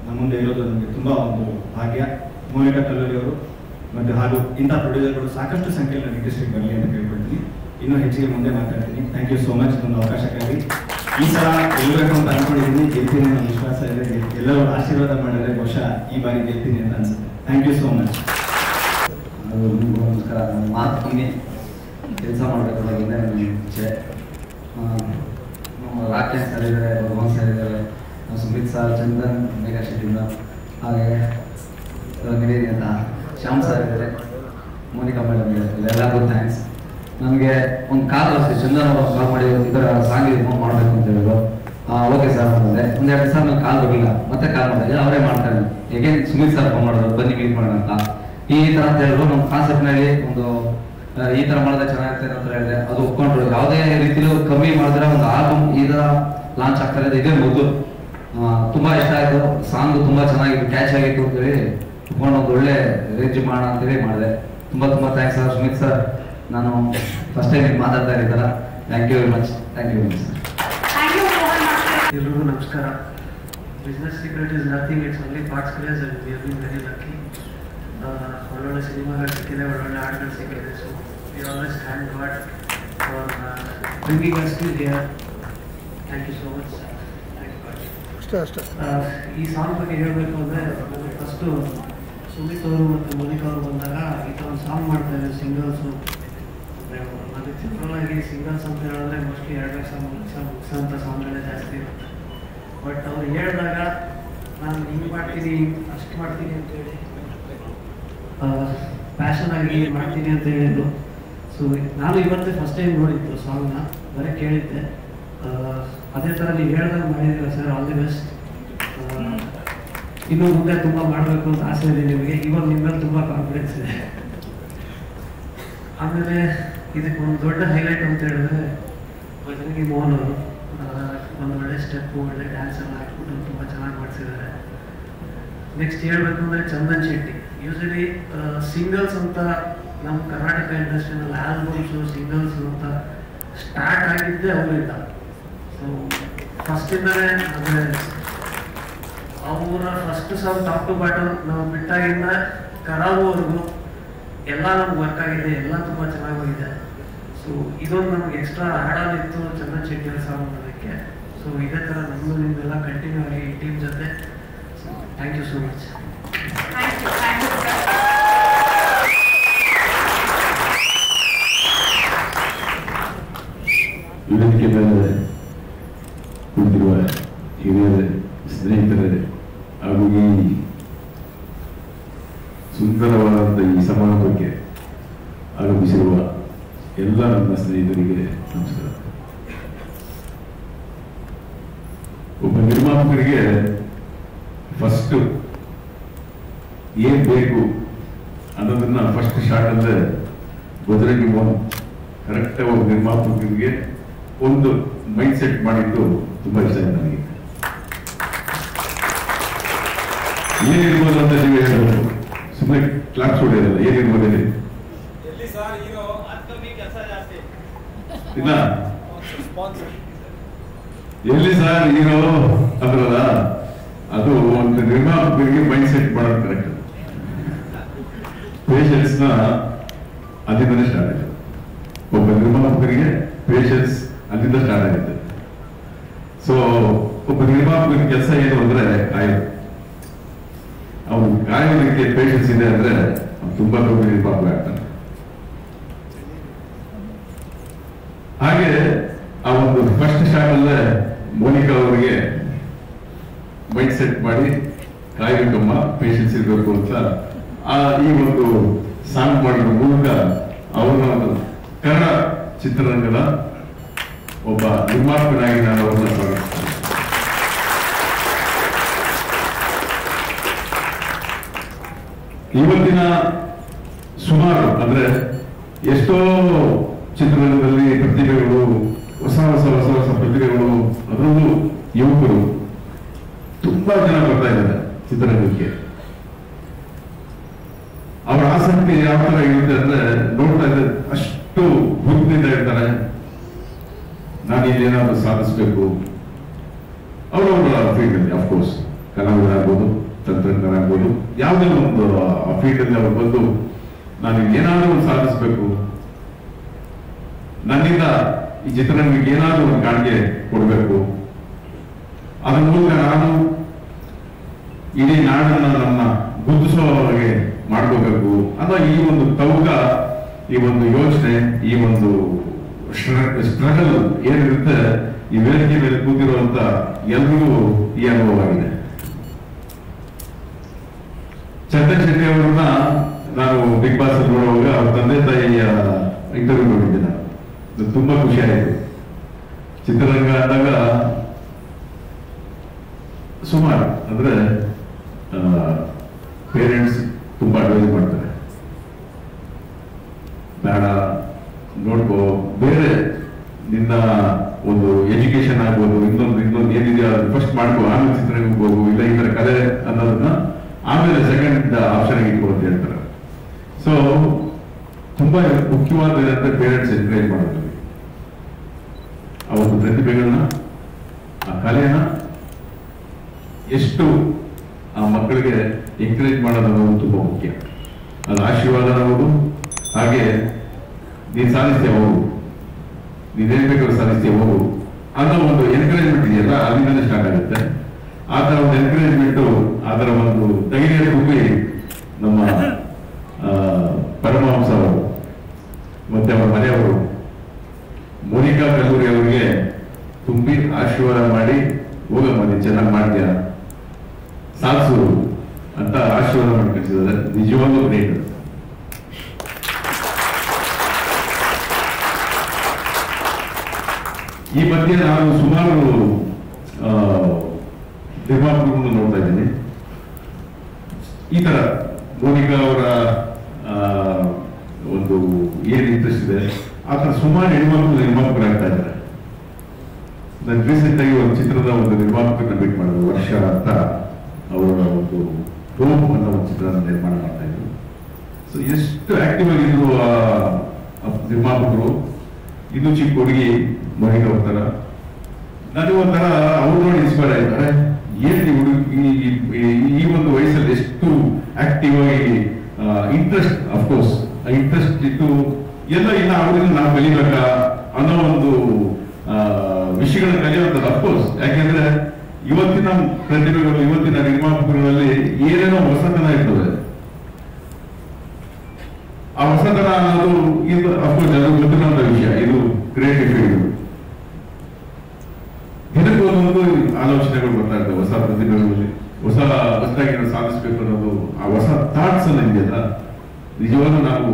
ನಮ್ಮ ಮುಂದೆ ಇರೋದು ನಮಗೆ ತುಂಬ ಒಂದು ಭಾಗ್ಯ. ಮೋನಿಕಾ ಕಲ್ಲೂರಿ ಅವರು ಮತ್ತು ಹಾಗೂ ಇಂಥ ಪ್ರೊಡ್ಯೂಸರ್ಗಳು ಸಾಕಷ್ಟು ಸಂಖ್ಯೆಯಲ್ಲಿ ಇಂಡಸ್ಟ್ರಿಗೆ ಬರಲಿ ಅಂತ ಕೇಳ್ಕೊಳ್ತೀನಿ. ಇನ್ನೂ ಹೆಚ್ಚಿಗೆ ಮುಂದೆ ಮಾತಾಡ್ತೀನಿ. ಥ್ಯಾಂಕ್ ಯು ಸೋ ಮಚ್ ಒಂದು ಅವಕಾಶಕ್ಕಾಗಿ. ಈ ಸಲ ಗೆಲ್ಲಬೇಕು ಅಂತ ಅನ್ಕೊಂಡಿದ್ದೀನಿ, ಗೆಲ್ತೀನಿ ಅನ್ನೋ ವಿಶ್ವಾಸ ಇದೆ. ಎಲ್ಲರೂ ಆಶೀರ್ವಾದ ಮಾಡಿದ್ರೆ ಬಹುಶಃ ಈ ಬಾರಿ ಗೆಲ್ತೀನಿ ಅಂತ ಅನ್ಸುತ್ತೆ. Thank you so much. ನಮಸ್ಕಾರ. ನಾನು ಮಾತು ಕಮ್ಮಿ, ಕೆಲಸ ಮಾಡಬೇಕಾಗಿದ್ದೆ ನನಗೆ ಇಚ್ಛೆ. ನಮ್ಮ ರಾಕೇಶ್ ಸರ್ ಇದ್ದಾರೆ, ಭಗವಾನ್ ಸರ್ ಇದ್ದಾರೆ, ಸುಮಿತ್ ಸರ್, ಚಂದನ್, ಮೇಘಾ ಶೆಟ್ಟಿಂದ, ಹಾಗೆ ನಿವೇದಿತ, ಶ್ಯಾಮ್ ಸರ್ ಇದ್ದಾರೆ, ಮೋನಿಕಾ ಮೇಡಮ್ ಇದ್ದಾರೆ. ಎಲ್ಲರಿಗೂ ಥ್ಯಾಂಕ್ಸ್. ನನಗೆ ಒಂದು ಕಾಲ್ ಅಷ್ಟೇ, ಚಂದನ್ ಅವರು ಕಾಲ್ ಮಾಡಿ ಈ ಥರ ಸಾಂಗ್ ಮಾಡಬೇಕು ಅಂತ ಹೇಳಿದ್ರು. ಓಕೆ ಸರ್ ಮಾಡಿದೆ. 1-2 ದಿವಸ ನಾನು ಕಾಲ್ ಬರಲಿಲ್ಲ, ಮತ್ತೆ ಕಾಲ್ ಮಾಡಿದೆ, ಅವರೇ ಮಾಡ್ತಾರೆ. ಹೇಗೆ ಸುಮಿತ್ ಸರ್ ಫೋನ್ ಮಾಡಿದ್ರು, ಬನ್ನಿ ಮೀಟ್ ಮಾಡೋಣ ಅಂತ. ಈ ಥರ ಅಂತ ಹೇಳಿದ್ರು. ನಮ್ಮ ಕಾನ್ಸೆಪ್ಟ್ನಲ್ಲಿ ಒಂದು ಈ ಥರ ಮಾಡಿದ್ರೆ ಚೆನ್ನಾಗಿರ್ತದೆ ಅಂತ ಹೇಳಿದೆ. ಅದು ಒಪ್ಕೊಂಡ್ರು. ಯಾವುದೇ ರೀತಿಲೂ ಕಮ್ಮಿ ಮಾಡಿದ್ರೆ ಒಂದು ಆಲ್ಬಮ್ ಈ ಥರ ಲಾಂಚ್ ಆಗ್ತಾ ಇದೆ. ಇದೇ ಮೊದಲು ತುಂಬ ಇಷ್ಟ ಆಯಿತು. ಸಾಂಗ್ ತುಂಬ ಚೆನ್ನಾಗಿತ್ತು, ಕ್ಯಾಚ್ ಆಗಿತ್ತು ಅಂತೇಳಿ ಒಪ್ಕೊಂಡು ಒಂದು ಒಳ್ಳೆ ರೇಂಜ್ ಮಾಡೋಣ ಅಂತೇಳಿ ಮಾಡಿದೆ. ತುಂಬ ಥ್ಯಾಂಕ್ಸ್ ಸರ್. ಸುಮಿತ್ ಸರ್, ನಾನು ಫಸ್ಟ್ ಟೈಮ್ ಮಾತಾಡ್ತಾ ಇದ್ದೀರ. Thank you very much. Thank you very much. ಎಲ್ರಿಗೂ ನಮಸ್ಕಾರ. Business secret is nothing, it's only parts clears and we have been very lucky. ಒಳ್ಳೊಳ್ಳೆ ಸಿನಿಮಾಗಳು ಸಿಕ್ಕಿದೆ, ಒಳ್ಳೊಳ್ಳೆ ಹಾಡುಗಳು ಸಿಕ್ಕಿದೆ. So we always thank God for bringing us to here. Thank you so much. Thank you God. ಈ song ಬಗ್ಗೆ ಹೇಳಬೇಕು ಅಂದರೆ, ನನಗೆ ಫಸ್ಟು ಸುಮಿತ್ ಅವರು ಮತ್ತು ಮೋನಿಕಾ ಅವರು ಬಂದಾಗ ಈ ಥರ ಒಂದು ಸಾಂಗ್ ಮಾಡ್ತಾ ಇದ್ದಾರೆ ಸಿಂಗಲ್ಸು. ನನಗೆ ಜನರಲಾಗಿ ಸಿಂಗಲ್ಸ್ ಅಂತ ಹೇಳಿದ್ರೆ ಮೋಸ್ಟ್ಲಿ 2 ಲಕ್ಷ 3 ಲಕ್ಷ ಮುಗಿಸೋಂಥ ಸಾಂಗ್ಗಳೇ ಜಾಸ್ತಿ ಇರುತ್ತೆ. ಬಟ್ ಅವ್ರು ಹೇಳಿದಾಗ ನಾನು ಹಿಂಗೆ ಮಾಡ್ತೀನಿ, ಅಷ್ಟು ಮಾಡ್ತೀನಿ ಅಂತೇಳಿ ಪ್ಯಾಷನ್ ಆಗಿ ಮಾಡ್ತೀನಿ ಅಂತ ಹೇಳಿದ್ರು. ಸೊ ನಾನು ಇವತ್ತೇ ಫಸ್ಟ್ ಟೈಮ್ ನೋಡಿದ್ದು ಸಾಂಗ್ನ, ಬರೀ ಕೇಳಿದ್ದೆ. ಅದೇ ಥರ ನೀವು ಹೇಳ್ದಾಗ ಮಾಡಿದ್ದೀರ ಸರ್, ಆಲ್ ದಿ ಬೆಸ್ಟ್. ಇನ್ನೂ ಮುಂದೆ ತುಂಬ ಮಾಡಬೇಕು ಅಂತ ಆಸೆ ಇದೆ ನಿಮಗೆ. ಇವಾಗ ನಿಮ್ಮ ಮೇಲೆ ತುಂಬ ಕಾನ್ಫಿಡೆನ್ಸ್ ಇದೆ. ಆಮೇಲೆ ಇದಕ್ಕೆ ಒಂದು ದೊಡ್ಡ ಹೈಲೈಟ್ ಅಂತ ಹೇಳಿದ್ರೆ ಬಜರಂಗಿ ಮೋಹನ್ ಅವರು ಒಂದು ಒಳ್ಳೆ ಸ್ಟೆಪ್ಪು, ಒಳ್ಳೆ ಡ್ಯಾನ್ಸ್ ಎಲ್ಲ ಹಾಕ್ಬಿಟ್ಟು ತುಂಬ ಚೆನ್ನಾಗಿ ಮಾಡಿಸಿದ್ದಾರೆ. ನೆಕ್ಸ್ಟ್ ಹೇಳಬೇಕು ಅಂದರೆ ಚಂದನ್ ಶೆಟ್ಟಿ. ಯೂಶಲಿ ಸಿಂಗಲ್ಸ್ ಅಂತ ನಮ್ಮ ಕರ್ನಾಟಕ ಇಂಡಸ್ಟ್ರಿನಲ್ಲಿ ಆಲ್ಬಮ್ಸು ಸಿಂಗಲ್ಸ್ ಅಂತ ಸ್ಟಾರ್ಟ್ ಆಗಿದ್ದೇ ಅವರಿಂದ. ಸೊ ಫಸ್ಟಿಂದಲೇ ಅಂದರೆ ಅವರ first song top to bottom ನಾವು ಬಿಟ್ಟಾಗಿಂದ ಕರಾಗುವವರೆಗೂ ಎಲ್ಲ ನಮ್ಗೆ ವರ್ಕ್ ಆಗಿದೆ, ಎಲ್ಲ ತುಂಬ ಚೆನ್ನಾಗಿದೆ. ಸೊ ಇದೊಂದು ನಮ್ಗೆ ಎಕ್ಸ್ಟ್ರಾ ಹಾಡಾಲಿತ್ತು ಚಂದನ್ ಶೆಟ್ಟಿ ಸಾಂಗ್ ಮಾಡೋದಕ್ಕೆ. ಸೊ ಇದೇ ಥರ ನಮ್ಮದು ನಿಮ್ಮೆಲ್ಲ ಕಂಟಿನ್ಯೂ ಆಗಿ ಈ ಟೀಮ್ ಜೊತೆ. So thank you so much. ವೇದಿಕೆ ಮೇಲೆ ಕುಳಿತಿರುವ ಹಿರಿಯರೇ, ಸ್ನೇಹಿತರೇ ಹಾಗೂ ಈ ಸುಂದರವಾದಂಥ ಈ ಸಮಾರಂಭಕ್ಕೆ ಆಗಮಿಸಿರುವ ಎಲ್ಲ ನನ್ನ ಸ್ನೇಹಿತರಿಗೆ ನಮಸ್ಕಾರ. ಒಬ್ಬ ನಿರ್ಮಾಪಕರಿಗೆ ಫಸ್ಟ್ ಏನ್ ಬೇಕು ಅನ್ನೋದನ್ನ ಫಸ್ಟ್ ಶಾರ್ಟ್ ಅಲ್ಲೇ ಬಜರಂಗಿ ಮೋಹನ್ ಕರೆಕ್ಟ್ ಆಗಿ ನಿರ್ಮಾಪಕರಿಗೆ ಒಂದು ಮೈಂಡ್ ಸೆಟ್ ಮಾಡಿದ್ದು ತುಂಬಾ ಇಷ್ಟ ಆಯ್ತು ನನಗೆ. ಏನಿರ್ಬೋದು ಅಂತ ನೀವು ಹೇಳ್ಬೋದು, ಸುಮ್ಮನೆ ಕ್ಲಾಪ್ಸ್ ಹೊಡೆಯೋದಲ್ಲ, ಏನಿರ್ಬೋದು ಹೇಳಿ. ಇಲ್ಲ ಎಲ್ಲಿ ಸರ್ ಹೀರೋ ಅದ್ರಲ್ಲ, ಅದು ಒಂದು ನಿರ್ಮಾಪಕರಿಗೆ ಮೈಂಡ್ ಸೆಟ್ ಮಾಡೋದು ಕರೆಕ್ಟ್. ಪೇಷನ್ಸ್ ನ ಅಲ್ಲಿಂದಲೇ ಸ್ಟಾರ್ಟ್ ಆಗಿದೆ. ಒಬ್ಬ ನಿರ್ಮಾಪಕರಿಗೆ ಪೇಷನ್ಸ್ ಅಲ್ಲಿಂದ ಸ್ಟಾರ್ಟ್ ಆಗುತ್ತೆ. ಸೊ ಒಬ್ಬ ನಿರ್ಮಾಪಕರ ಕೆಲಸ ಏನು ಅಂದ್ರೆ ಕಾಯೋದು. ಅವನು ಕಾಯೋದಕ್ಕೆ ಪೇಷನ್ಸ್ ಇದೆ ಅಂದ್ರೆ ತುಂಬಾ ದೊಡ್ಡ ನಿರ್ಮಾಪಕ ಆಗ್ತಾನೆ. ಹಾಗೆ ಆ ಒಂದು ಫಸ್ಟ್ ಶಾಟ್ ಅಲ್ಲೇ ಮೋನಿಕಾ ಅವರಿಗೆ ಮೈಂಡ್ ಸೆಟ್ ಮಾಡಿ ಕಾಯಬೇಕಮ್ಮ, ಪೇಷನ್ಸ್ ಇರಬೇಕು ಅಂತ ಈ ಒಂದು ಸಾಂಗ್ ಮಾಡೋದ್ರ ಮೂಲಕ ಅವ್ರನ್ನ ಒಂದು ಕನ್ನಡ ಚಿತ್ರರಂಗದ ಒಬ್ಬ ನಿರ್ಮಾಪಕನಾಗಿ ನಾನು ಅವ್ರನ್ನ ಸ್ವಾಗತಿಸ್ತೇನೆ. ಇವತ್ತಿನ ಸುಮಾರು ಅಂದ್ರೆ ಎಷ್ಟೋ ಚಿತ್ರರಂಗದಲ್ಲಿ ಪ್ರತಿಭೆಗಳು, ಹೊಸ ಹೊಸ ಹೊಸ ಹೊಸ ಪ್ರತಿಭೆಗಳು, ಅದರಲ್ಲೂ ಯುವಕರು ತುಂಬಾ ಜನ ಬರ್ತಾ ಇದ್ದಾರೆ ಚಿತ್ರರಂಗಕ್ಕೆ. ಅವರ ಆಸಕ್ತಿ ಯಾವ ತರ ಇರುತ್ತೆ ಅಂದ್ರೆ ನೋಡ್ತಾ ಇದ್ದ ಅಷ್ಟು ಹುರುಪಿನಿಂದ ಇರ್ತಾರೆ. ನಾನು ಇಲ್ಲೇನಾದ್ರೂ ಸಾಧಿಸ್ಬೇಕು. ಅವರವರ ಫೀಲ್ಡ್ ಅಲ್ಲಿ ಅಫ್ಕೋರ್ಸ್ ಕಲಾವಿದರಾಗ್ಬೋದು, ತಂತ್ರಜ್ಞರಾಗ್ಬೋದು, ಯಾವುದೇ ಒಂದು ಫೀಲ್ಡ್ ಅಲ್ಲಿ ಅವರು ಬಂದು ನಾನು ಏನಾದ್ರೂ ಒಂದು ಸಾಧಿಸ್ಬೇಕು, ನನ್ನಿಂದ ಈ ಚಿತ್ರರಂಗಕ್ಕೆ ಏನಾದ್ರೂ ಒಂದು ಕಾಣಿಕೆ ಕೊಡಬೇಕು, ಅದರ ಮೂಲಕ ನಾನು ಇಡೀ ನಾಡನ್ನ ನನ್ನ ಗುರುತಿಸೋ ಹಾಗೆ ಮಾಡ್ಕೋಬೇಕು ಅನ್ನೋ ಈ ಒಂದು ತೌಗ, ಈ ಒಂದು ಯೋಚನೆ, ಈ ಒಂದು ಸ್ಟ್ರಗಲ್ ಏನಿರುತ್ತೆ ಈ ವೇದಿಕೆ ಮೇಲೆ ಕೂತಿರುವಂತ ಎಲ್ರಿಗೂ ಈ ಅನುಭವವಾಗಿದೆ. ಚಂದನ್ ಶೆಟ್ಟಿ ಅವರನ್ನ ನಾನು ಬಿಗ್ ಬಾಸ್ ಅಲ್ಲಿ ನೋಡುವಾಗ ಅವ್ರ ತಂದೆ ತಾಯಿಯ ಇಂಟರ್ವ್ಯೂ ನೋಡಿದ್ದೆ. ನಾನು ತುಂಬಾ ಖುಷಿ ಆಯಿತು. ಚಿತ್ರರಂಗ ಅಂದಾಗ ಸುಮಾರು ಅಂದ್ರೆ ಪೇರೆಂಟ್ಸ್ ತುಂಬಾ ಅಡ್ವೈಸ್ ಮಾಡ್ತಾರೆ, ಬೇಡ ನೋಡ್ಕೋ, ಬೇರೆ ನಿನ್ನ ಒಂದು ಎಜುಕೇಶನ್ ಆಗ್ಬೋದು, ಇನ್ನೊಂದು ಏನಿದೆಯಾ ಫಸ್ಟ್ ಮಾಡ್ಕೋ, ಆಮೇಲೆ ಚಿತ್ರರಂಗಕ್ಕೆ ಹೋಗು, ಇಲ್ಲ ಈ ತರ ಕಲೆ ಅನ್ನೋದನ್ನ ಆಮೇಲೆ ಸೆಕೆಂಡ್ ಆಪ್ಷನ್ ಇಟ್ಕೋ ಅಂತ ಹೇಳ್ತಾರೆ. ಸೊ ತುಂಬಾ ಮುಖ್ಯವಾದ ಏನಂದ್ರೆ ಪೇರೆಂಟ್ಸ್ ಎನ್ಕರೇಜ್ ಮಾಡೋದು, ಆ ಒಂದು ಪ್ರತಿಭೆಗಳನ್ನ, ಆ ಕಲೆನ ಎಷ್ಟು ಆ ಮಕ್ಕಳಿಗೆ ಎಂಕರೇಜ್ ಮಾಡೋದು ಅನ್ನೋದು ತುಂಬಾ ಮುಖ್ಯ. ಅದು ಆಶೀರ್ವಾದ ಅನ್ನೋದು, ಹಾಗೆ ನೀನ್ ಸಾಧಿಸ್ತೇ ಹೋಗು, ನೀನೇನ್ ಬೇಕಾದ್ರೂ ಸಾಧಿಸ್ತೇ ಹೋಗು ಅನ್ನೋ ಒಂದು ಎನ್ಕರೇಜ್ಮೆಂಟ್ ಇದೆಯಲ್ಲ, ಅಲ್ಲಿಂದಲೇ ಸ್ಟಾರ್ಟ್ ಆಗುತ್ತೆ. ಆ ತರ ಒಂದು ಎನ್ಕರೇಜ್ಮೆಂಟ್, ಆ ತರ ಒಂದು ಧೈರ್ಯ ತುಂಬಿ ನಮ್ಮ ಪರಮಹಂಸ ಅವರು ಮತ್ತೆ ಅವರ ಮನೆಯವರು ಮೋನಿಕಾ ಕಲ್ಲೂರಿ ಅವರಿಗೆ ತುಂಬಿ ಆಶೀರ್ವಾದ ಮಾಡಿ, ಹೋಗಮ್ಮ ನೀನು ಚೆನ್ನಾಗಿ ಮಾಡ್ತೀಯ, ಸಾಧಿಸು ಅಂತ ಆಶೀರ್ವಾದ ಮಾಡಿ ಕಳಿಸಿದ್ದಾರೆ. ನಿಜವಾಗ್ಲೂ ಗ್ರೇಟ್. ಈ ಮಧ್ಯೆ ನಾನು ಸುಮಾರು ನಿರ್ಮಾಪಕರನ್ನು ನೋಡ್ತಾ ಇದ್ದೀನಿ. ಈ ತರ ಮೋನಿಕಾ ಅವರ ಒಂದು ಏನ್ ಇಂಟ್ರೆಸ್ಟ್ ಇದೆ, ಆ ತರ ಸುಮಾರು ನಿರ್ಮಾಪಕರಾಗ್ತಾ ಇದ್ದಾರೆ. ನಾನು ರೀಸೆಂಟ್ ಆಗಿ ಒಂದು ಚಿತ್ರದ ಒಂದು ನಿರ್ಮಾಪಕರನ್ನ ಮೀಟ್ ಮಾಡಿದ್ರು, ವರ್ಷ ಅಂತ. ಅವರ ಒಂದು ಹೋಮ್ ಅನ್ನೋ ಒಂದು ಚಿತ್ರದ ನಿರ್ಮಾಣ ಮಾಡ್ತಾ ಇದ್ರು. ಸೊ ಎಷ್ಟು ಆಕ್ಟಿವ್ ಆಗಿದ್ರು ಆ ನಿರ್ಮಾಪಕರು. ಇದು ಚಿಕ್ಕ ಹುಡುಗಿ ಮೋನಿಕಾ ಒಂಥರ, ನನಗೆ ಒಂಥರ ಅವ್ರು ನೋಡಿ ಇನ್ಸ್ಪೈರ್ ಆಗಿದ್ದಾರೆ. ಏನ್ ಈ ಒಂದು ವಯಸ್ಸಲ್ಲಿ ಎಷ್ಟು ಆಕ್ಟಿವ್ ಆಗಿ ಇಂಟ್ರೆಸ್ಟ್, ಅಫ್ಕೋರ್ಸ್ ಇಂಟ್ರೆಸ್ಟ್ ಇತ್ತು ಎಲ್ಲ, ಇಲ್ಲ ಅವರಿಂದ ನಾವು ಕಲಿಬೇಕಾ ಅನ್ನೋ ಒಂದು ವಿಷಯಗಳನ್ನ ಕಲಿಯುವಂಥದ್ದು. ಅಫ್ಕೋರ್ಸ್ ಯಾಕೆಂದ್ರೆ ಇವತ್ತಿನ ಪ್ರತಿಭೆಗಳು, ಇವತ್ತಿನ ನಿರ್ಮಾಪಕರಲ್ಲಿ ಏನೇನೋ ಹೊಸತನ ಇರ್ತದೆ. ಆ ಹೊಸತನ ಅನ್ನೋದು ಇದು ಅಫ್ಕೋರ್ಸ್ ಅದು ಗೊತ್ತಿರುವಂತ ವಿಷಯ. ಇದು ಕ್ರಿಯೇಟಿವ್ ಫೀಲ್ಡ್. ಇದಕ್ಕೆ ಒಂದೊಂದು ಆಲೋಚನೆಗಳು ಬರ್ತಾ ಇರ್ತವೆ ಹೊಸ ಪ್ರತಿಭೆಗಳಲ್ಲಿ, ಹೊಸದಾಗಿ ಸಾಧಿಸಬೇಕು ಅನ್ನೋದು. ಆ ಹೊಸ ಥಾಟ್ಸ್ ಅನ್ನ ಇದೆಯಲ್ಲ, ನಿಜವಾಗ್ಲೂ ನಾವು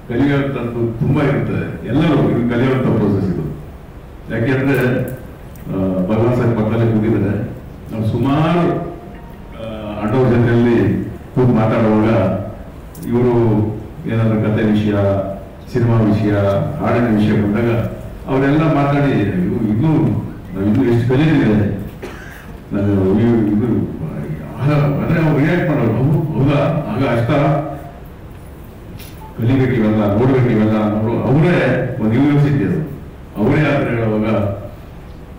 ಕಲಿಯುವಂಥದ್ದು ತುಂಬಾ ಇರ್ತದೆ. ಎಲ್ಲರೂ ಇದು ಕಲಿಯುವಂತ ಪ್ರೋಸೆಸ್ ಇದು. ಯಾಕೆಂದ್ರೆ ಭಗವಾನ್ ಸರ್ ಪಕ್ಕದಲ್ಲಿ ಕೂತಿದ್ದಾರೆ. ನಾವು ಸುಮಾರು ಕೂತು ಮಾತಾಡುವಾಗ ಇವರು ಏನಾದರೂ ಕತೆ ವಿಷಯ, ಸಿನಿಮಾ ವಿಷಯ, ಹಾಡಿನ ವಿಷಯ ಬಂದಾಗ ಅವರೆಲ್ಲ ಮಾತಾಡಿ ಇನ್ನೂ ಎಷ್ಟು ಕಲಿತಿದೆ ನಾನು ಇದು ಅಂದ್ರೆ ಅವ್ರು ರಿಯಾಕ್ಟ್ ಮಾಡೋರು. ಹೌದಾ, ಆಗ ಅಷ್ಟ ಕಲಿಬೇಕು ಇವೆಲ್ಲ, ನೋಡ್ಬೇಕು ಇವೆಲ್ಲ ಅನ್ನೋರು ಅವರೇ ಒಂದು ಯೂನಿವರ್ಸಿಟಿ ಅದು, ಅವರೇ ಆದ್ರೆ ಹೇಳುವಾಗ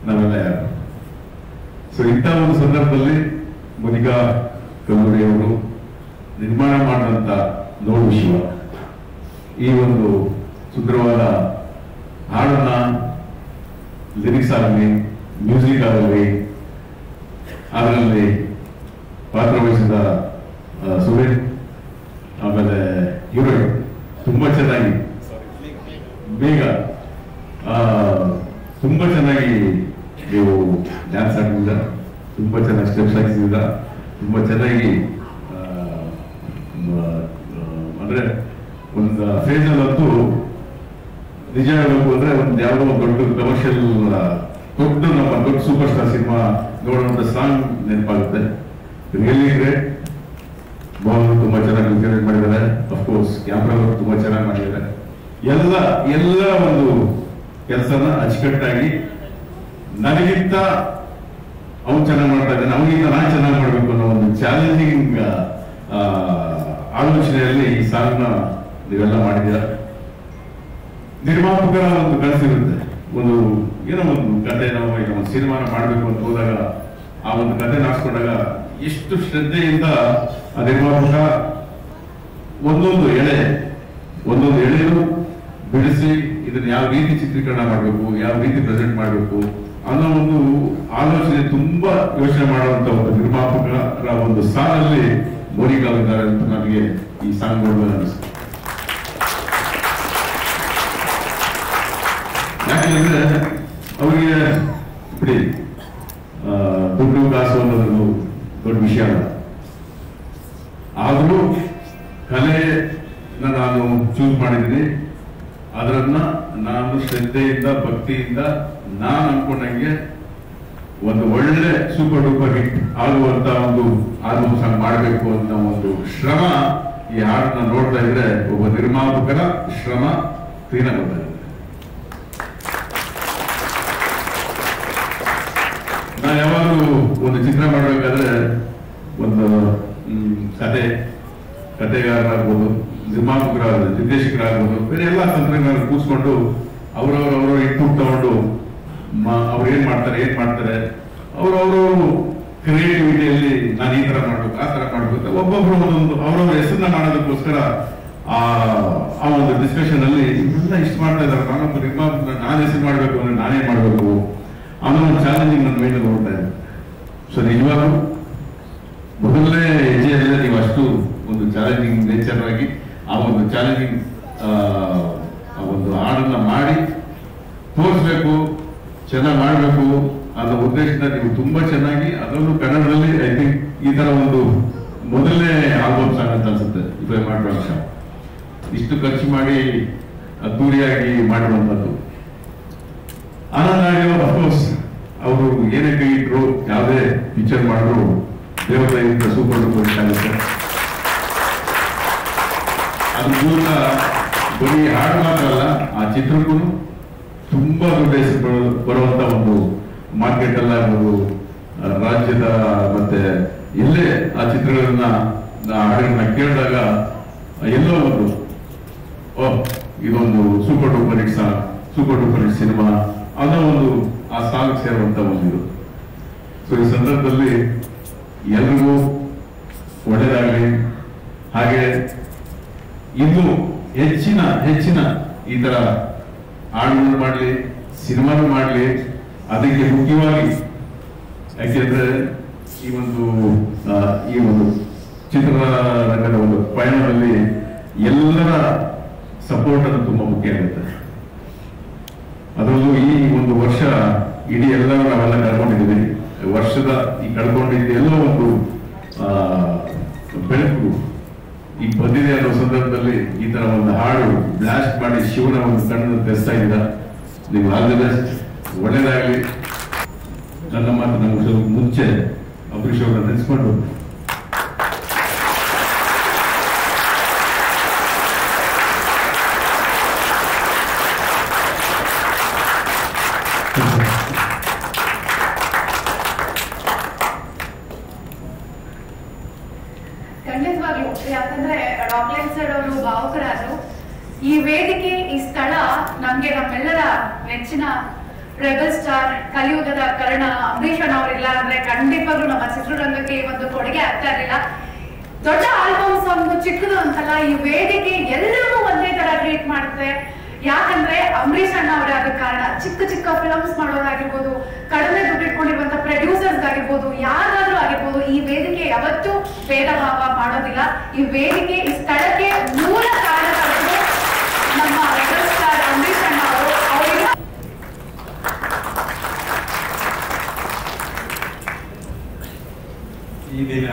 ನಾವೆಲ್ಲ ಯಾರು. ಸೊ ಇಂಥ ಒಂದು ಸಂದರ್ಭದಲ್ಲಿ ಮೋನಿಕಾ ಕಲ್ಲೂರಿ ಅವರು ನಿರ್ಮಾಣ ಮಾಡಿದಂಥ ನೋಡು ಶಿವ ಈ ಒಂದು ಸುಂದರವಾದ ಹಾಡನ್ನ ಲಿರಿಕ್ಸ್ ಆಗಲಿ, ಮ್ಯೂಸಿಕ್ ಆಗಲಿ, ಅದರಲ್ಲಿ ಪಾತ್ರವಹಿಸಿದ ಸುರೇಶ್ ಆಮೇಲೆ ಹೀರೋಯಿನ್ ತುಂಬಾ ಚೆನ್ನಾಗಿ ಬೇಗ ತುಂಬಾ ಚೆನ್ನಾಗಿ ನೀವು ಡ್ಯಾನ್ಸ್ ಆಡಿದ, ತುಂಬಾ ಚೆನ್ನಾಗಿ ಸ್ಟೆಪ್ಸ್ ಹಾಕಿಸಿದ, ತುಂಬಾ ಚೆನ್ನಾಗಿ ಅಂದ್ರೆ ಒಂದು ಫೇಸ್ ಅಲ್ಲಂತೂ ನಿಜ ಹೇಳಬೇಕು ಅಂದ್ರೆ ಒಂದು ಯಾವುದೋ ದೊಡ್ಡ ಕಮರ್ಷಿಯಲ್ ದೊಡ್ಡ ಸೂಪರ್ ಸ್ಟಾರ್ ಸಿನಿಮಾ ನೋಡುವಂತ ಸಾಂಗ್ ನೆನಪಾಗುತ್ತೆ. Really great. ಮೋಹನ್ ತುಂಬಾ ಚೆನ್ನಾಗಿ ವಿಚಾರಣೆ ಮಾಡಿದ್ದಾರೆ. ಅಫ್ಕೋರ್ಸ್ ಕ್ಯಾಮ್ರಾ ತುಂಬಾ ಚೆನ್ನಾಗಿ ಮಾಡಿದ್ದಾರೆ. ಎಲ್ಲ ಒಂದು ಕೆಲಸನ ಅಚ್ಚುಕಟ್ಟಾಗಿ ನನಗಿಂತ ಅವ್ನು ಚೆನ್ನಾಗಿ ಮಾಡ್ತಾ ಇದ್ದಾನೆ, ಅವನಿಗಿಂತ ನಾನು ಚೆನ್ನಾಗಿ ಮಾಡ್ಬೇಕು ಅನ್ನೋ ಒಂದು ಚಾಲೆಂಜಿಂಗ್ ಆಲೋಚನೆಯಲ್ಲಿ ಈ ಸಾಂಗ್ನ ನೀವೆಲ್ಲ ಮಾಡಿದ್ದೀರ. ನಿರ್ಮಾಪಕರ ಒಂದು ಕನಸಿರುತ್ತೆ, ಒಂದು ಏನೋ ಒಂದು ಕತೆ ನಾವು ಈಗ ಒಂದು ಸಿನಿಮಾನ ಮಾಡಬೇಕು ಅಂತ ಹೋದಾಗ ಆ ಒಂದು ಕತೆ ನಾಡ್ಸ್ಕೊಂಡಾಗ ಎಷ್ಟು ಶ್ರದ್ಧೆಯಿಂದ ಆ ನಿರ್ಮಾಪಕ ಒಂದೊಂದು ಎಳೆಯನ್ನು ಬಿಡಿಸಿ ಇದನ್ನ ಯಾವ ರೀತಿ ಚಿತ್ರೀಕರಣ ಮಾಡಬೇಕು, ಯಾವ ರೀತಿ ಪ್ರೆಸೆಂಟ್ ಮಾಡಬೇಕು ಅನ್ನೋ ಒಂದು ಆಲೋಚನೆ ತುಂಬಾ ಯೋಚನೆ ಮಾಡುವಂತ ಒಂದು ನಿರ್ಮಾಪಕರ ಒಂದು ಸಾಲಲ್ಲಿ ಮೋನಿಕಾ ಇದ್ದಾರೆ ಅಂತ ನನಗೆ ಈ ಸಾಂಗ್ ನೋಡುವಾಗ ಅನಿಸ್ತು. ಯಾಕೆಂದ್ರೆ ಅವರಿಗೆ ಬಿಡಿ ದುಡ್ಡು ಕಾಸು ಅನ್ನೋದು ದೊಡ್ಡ ವಿಷಯ ಅಲ್ಲ, ಆದರೂ ಕಲೆನ ನಾನು ಚೂಸ್ ಮಾಡಿದ್ದೀನಿ. ಅದನ್ನ ನಾನು ಶ್ರದ್ಧೆಯಿಂದ ಭಕ್ತಿಯಿಂದ ನಾನು ಅನ್ಕೊಂಡಂಗೆ ಒಂದು ಒಳ್ಳೆ ಸೂಪರ್ ಡೂಪರ್ ಹಿಟ್ ಆಗುವಂತ ಒಂದು ಆಲ್ಬಮ್ ಸಾಂಗ್ ಮಾಡಬೇಕು ಅಂತ ಒಂದು ಶ್ರಮ ಈ ಹಾಡನ್ನ ನೋಡ್ತಾ ಇದ್ರೆ ಒಬ್ಬ ನಿರ್ಮಾಪಕರ ಶ್ರಮ ಕ್ಲೀನ್ ಆಗುತ್ತೆ. ನಾನು ಯಾವಾಗಲೂ ಒಂದು ಚಿತ್ರ ಮಾಡಬೇಕಾದ್ರೆ ಒಂದು ಕತೆಗಾರರಾಗ್ಬೋದು, ನಿರ್ಮಾಪಕರಾಗ್ಬೋದು, ನಿರ್ದೇಶಕರಾಗ್ಬೋದು, ಬೇರೆ ಎಲ್ಲ ತಂತ್ರಜ್ಞಾನ ಕೂರಿಸ್ಕೊಂಡು ಅವರವರ ಇನ್ಪುಟ್ ತಗೊಂಡು ಅವ್ರು ಏನ್ ಮಾಡ್ತಾರೆ ಅವರವರು ಕ್ರಿಯೇಟಿವಿಟಿಯಲ್ಲಿ ನಾನು ಈ ತರ ಮಾಡ್ಬೇಕು, ಆ ತರ ಮಾಡ್ಬೇಕು, ಒಬ್ಬೊಬ್ರು ಒಂದೊಂದು ಅವರವ್ರ ಹೆಸರನ್ನ ಮಾಡೋದಕ್ಕೋಸ್ಕರ ಆ ಒಂದು ಡಿಸ್ಕಷನ್ ಅಲ್ಲಿ ಇವೆಲ್ಲ ಇಷ್ಟು ಮಾಡ್ತಾ ಇದ್ದಾರೆ. ನಾನೊಬ್ಬ ನಿರ್ಮಾಪಕ, ನಾನು ಹೆಸರು ಮಾಡ್ಬೇಕು ಅಂದ್ರೆ ನಾನೇನ್ ಮಾಡ್ಬೇಕು ಅನ್ನೋ ಒಂದು ಚಾಲೆಂಜಿಂಗ್ ನನ್ನ ಮೈಂಡ್ ನೋಡ್ತಾ ಇದೆ. ಸೊ ನಿಜವಾಗ್ಲೂ ಮೊದಲನೇ ಹೆಜ್ಜೆಯಲ್ಲೇ ನೀವು ಅಷ್ಟು ಒಂದು ಚಾಲೆಂಜಿಂಗ್ ನೇಚರ್ ಆಗಿ ಆ ಒಂದು ಚಾಲೆಂಜಿಂಗ್ ಒಂದು ಹಾಡನ್ನ ಮಾಡಿ ತೋರಿಸ್ಬೇಕು, ಚೆನ್ನಾಗಿ ಮಾಡಬೇಕು ಅನ್ನೋ ಉದ್ದೇಶದಿಂದ ನೀವು ತುಂಬಾ ಚೆನ್ನಾಗಿ, ಅದರಲ್ಲೂ ಕನ್ನಡದಲ್ಲಿ ಐ ಥಿಂಕ್ ಈ ತರ ಒಂದು ಮೊದಲನೇ ಆಲ್ಬಮ್ ಸಾಂಗ್ ಅಂತ ಅನ್ಸುತ್ತೆ ಇಫ್ ಮಾಡುವಂತ, ಇಷ್ಟು ಖರ್ಚು ಮಾಡಿ ಅದ್ದೂರಿಯಾಗಿ ಮಾಡುವಂಥದ್ದು. ಆನಂದ್ ಅಫ್ಕೋರ್ಸ್ ಅವರು ಏನೇ ಕೈ ಇಟ್ರು, ಯಾವುದೇ ಪಿಕ್ಚರ್ ಮಾಡಿದ್ರು ದೇವತೆಯಿಂದ ಸೂಪರ್ ಡೂಪರ್ ಆಗುತ್ತೆ. ಅದ್ರ ಮೂಲಕ ಬರೀ ಹಾಡು ಮಾತ್ರ ಅಲ್ಲ, ಆ ಚಿತ್ರಕ್ಕೂ ತುಂಬಾ ದೊಡ್ಡ ಹೆಸರು ಬರುವಂತ ಒಂದು ಮಾರ್ಕೆಟ್ ಅಲ್ಲಾಗ್ಬೋದು, ರಾಜ್ಯದ ಮತ್ತೆ ಎಲ್ಲೇ ಆ ಚಿತ್ರಗಳನ್ನ ಹಾಡುಗಳನ್ನ ಕೇಳಿದಾಗ ಎಲ್ಲೋ ಒಂದು ಇದೊಂದು super duper hit song, super duper hit cinema ಅನ್ನೋ ಒಂದು ಆ ಸಾಂಗ್ ಸೇರುವಂತ ಒಂದು. ಸೊ ಈ ಸಂದರ್ಭದಲ್ಲಿ ಎಲ್ರಿಗೂ ಒಳ್ಳೆಯದಾಗಲಿ, ಹಾಗೆ ಇನ್ನೂ ಹೆಚ್ಚಿನ ಈ ತರ ಹಾಡುಗಳು ಮಾಡಲಿ, ಸಿನಿಮಾನು ಮಾಡಲಿ. ಅದಕ್ಕೆ ಮುಖ್ಯವಾಗಿ ಯಾಕೆಂದ್ರೆ ಈ ಒಂದು ಚಿತ್ರರಂಗದ ಒಂದು ಪಯಣದಲ್ಲಿ ಎಲ್ಲರ ಸಪೋರ್ಟ್ ಅದು ತುಂಬಾ ಮುಖ್ಯ ಆಗುತ್ತೆ. ಅದರಲ್ಲೂ ಈ ಒಂದು ವರ್ಷ ಇಡೀ ಎಲ್ಲರೂ ನಾವೆಲ್ಲ ಕಳ್ಕೊಂಡಿದ್ದೀವಿ. ವರ್ಷದ ಈ ಕಳ್ಕೊಂಡಿದ್ದು ಎಲ್ಲೋ ಒಂದು ಬೆಳಕು ಈಗ ಬಂದಿದೆ ಅನ್ನೋ ಸಂದರ್ಭದಲ್ಲಿ ಈ ತರ ಒಂದು ಹಾಡು ಬ್ಲಾಸ್ಟ್ ಮಾಡಿ ಶಿವನ ಒಂದು ಕಣ್ಣನ್ನು ತೆರೆಸ್ತಾ ಇದ್ದೀರ. ನೀವು ಆಲ್ ದಿ ಬೆಸ್ಟ್, ಒಳ್ಳೇದಾಗಲಿ. ನನ್ನ ಮಾತು ನಮ್ಗೆ ಮುಂಚೆ ಅಂಬರೀಷ್ ಅವರನ್ನ ನೆನೆಸ್ಕೊಂಡು ಖಂಡಿತವಾಗ್ಲು, ಯಾಕಂದ್ರೆ ರಾಕ್ಲೈನ್ ಸರ್ ಅವರು ಭಾವುಕರಾದ್ರು. ಈ ವೇದಿಕೆ, ಈ ಸ್ಥಳ ನಮ್ಗೆ ನಮ್ಮೆಲ್ಲರ ನೆಚ್ಚಿನ ರೆಬಲ್ ಸ್ಟಾರ್, ಕಲಿಯುಗದ ಕರ್ಣ ಅಂಬರೀಷ್ ಅವರಿಲ್ಲ ಅಂದ್ರೆ ಖಂಡಿತವಾಗ್ಲೂ ನಮ್ಮ ಚಿತ್ರರಂಗಕ್ಕೆ ಈ ಒಂದು ಕೊಡುಗೆ ಆಗ್ತಾ ಇರಲಿಲ್ಲ. ದೊಡ್ಡ ಆಲ್ಬಮ್ಸ್ ಒಂದು ಚಿಕ್ಕದು ಅಂತಲ್ಲ, ಈ ವೇದಿಕೆ ಎಲ್ಲರಿಗೂ ಒಂದೇ ತರ ಟ್ರೀಟ್ ಮಾಡುತ್ತೆ. ಯಾಕಂದ್ರೆ ಅಂಬರೀಷ್ ಅಣ್ಣ ಅವರೇ ಆದ ಕಾರಣ. ಚಿಕ್ಕ ಚಿಕ್ಕ ಫಿಲಮ್ಸ್ ಮಾಡೋರಾಗಿರ್ಬೋದು, ಕಡಿಮೆ ದುಡ್ಡು ಇಟ್ಕೊಂಡಿರುವಂತ ಪ್ರೊಡ್ಯೂಸರ್ಸ್ ಆಗಿರ್ಬೋದು, ಯಾರಾದ್ರೂ ಆಗಿರ್ಬೋದು, ಈ ವೇದಿಕೆ ಯಾವತ್ತೂ ಭೇದ ಭಾವ ಮಾಡೋದಿಲ್ಲ. ಈ ವೇದಿಕೆ, ಈ ಸ್ಥಳಕ್ಕೆ ಮೂಲ ಕಾರಣಗಳು ನಮ್ಮ ರೆಬಲ್ ಸ್ಟಾರ್ ಅಂಬರೀಷ್ ಅಣ್ಣ ಅವರು. ಅವರಿಗೆ ಈ ದಿನ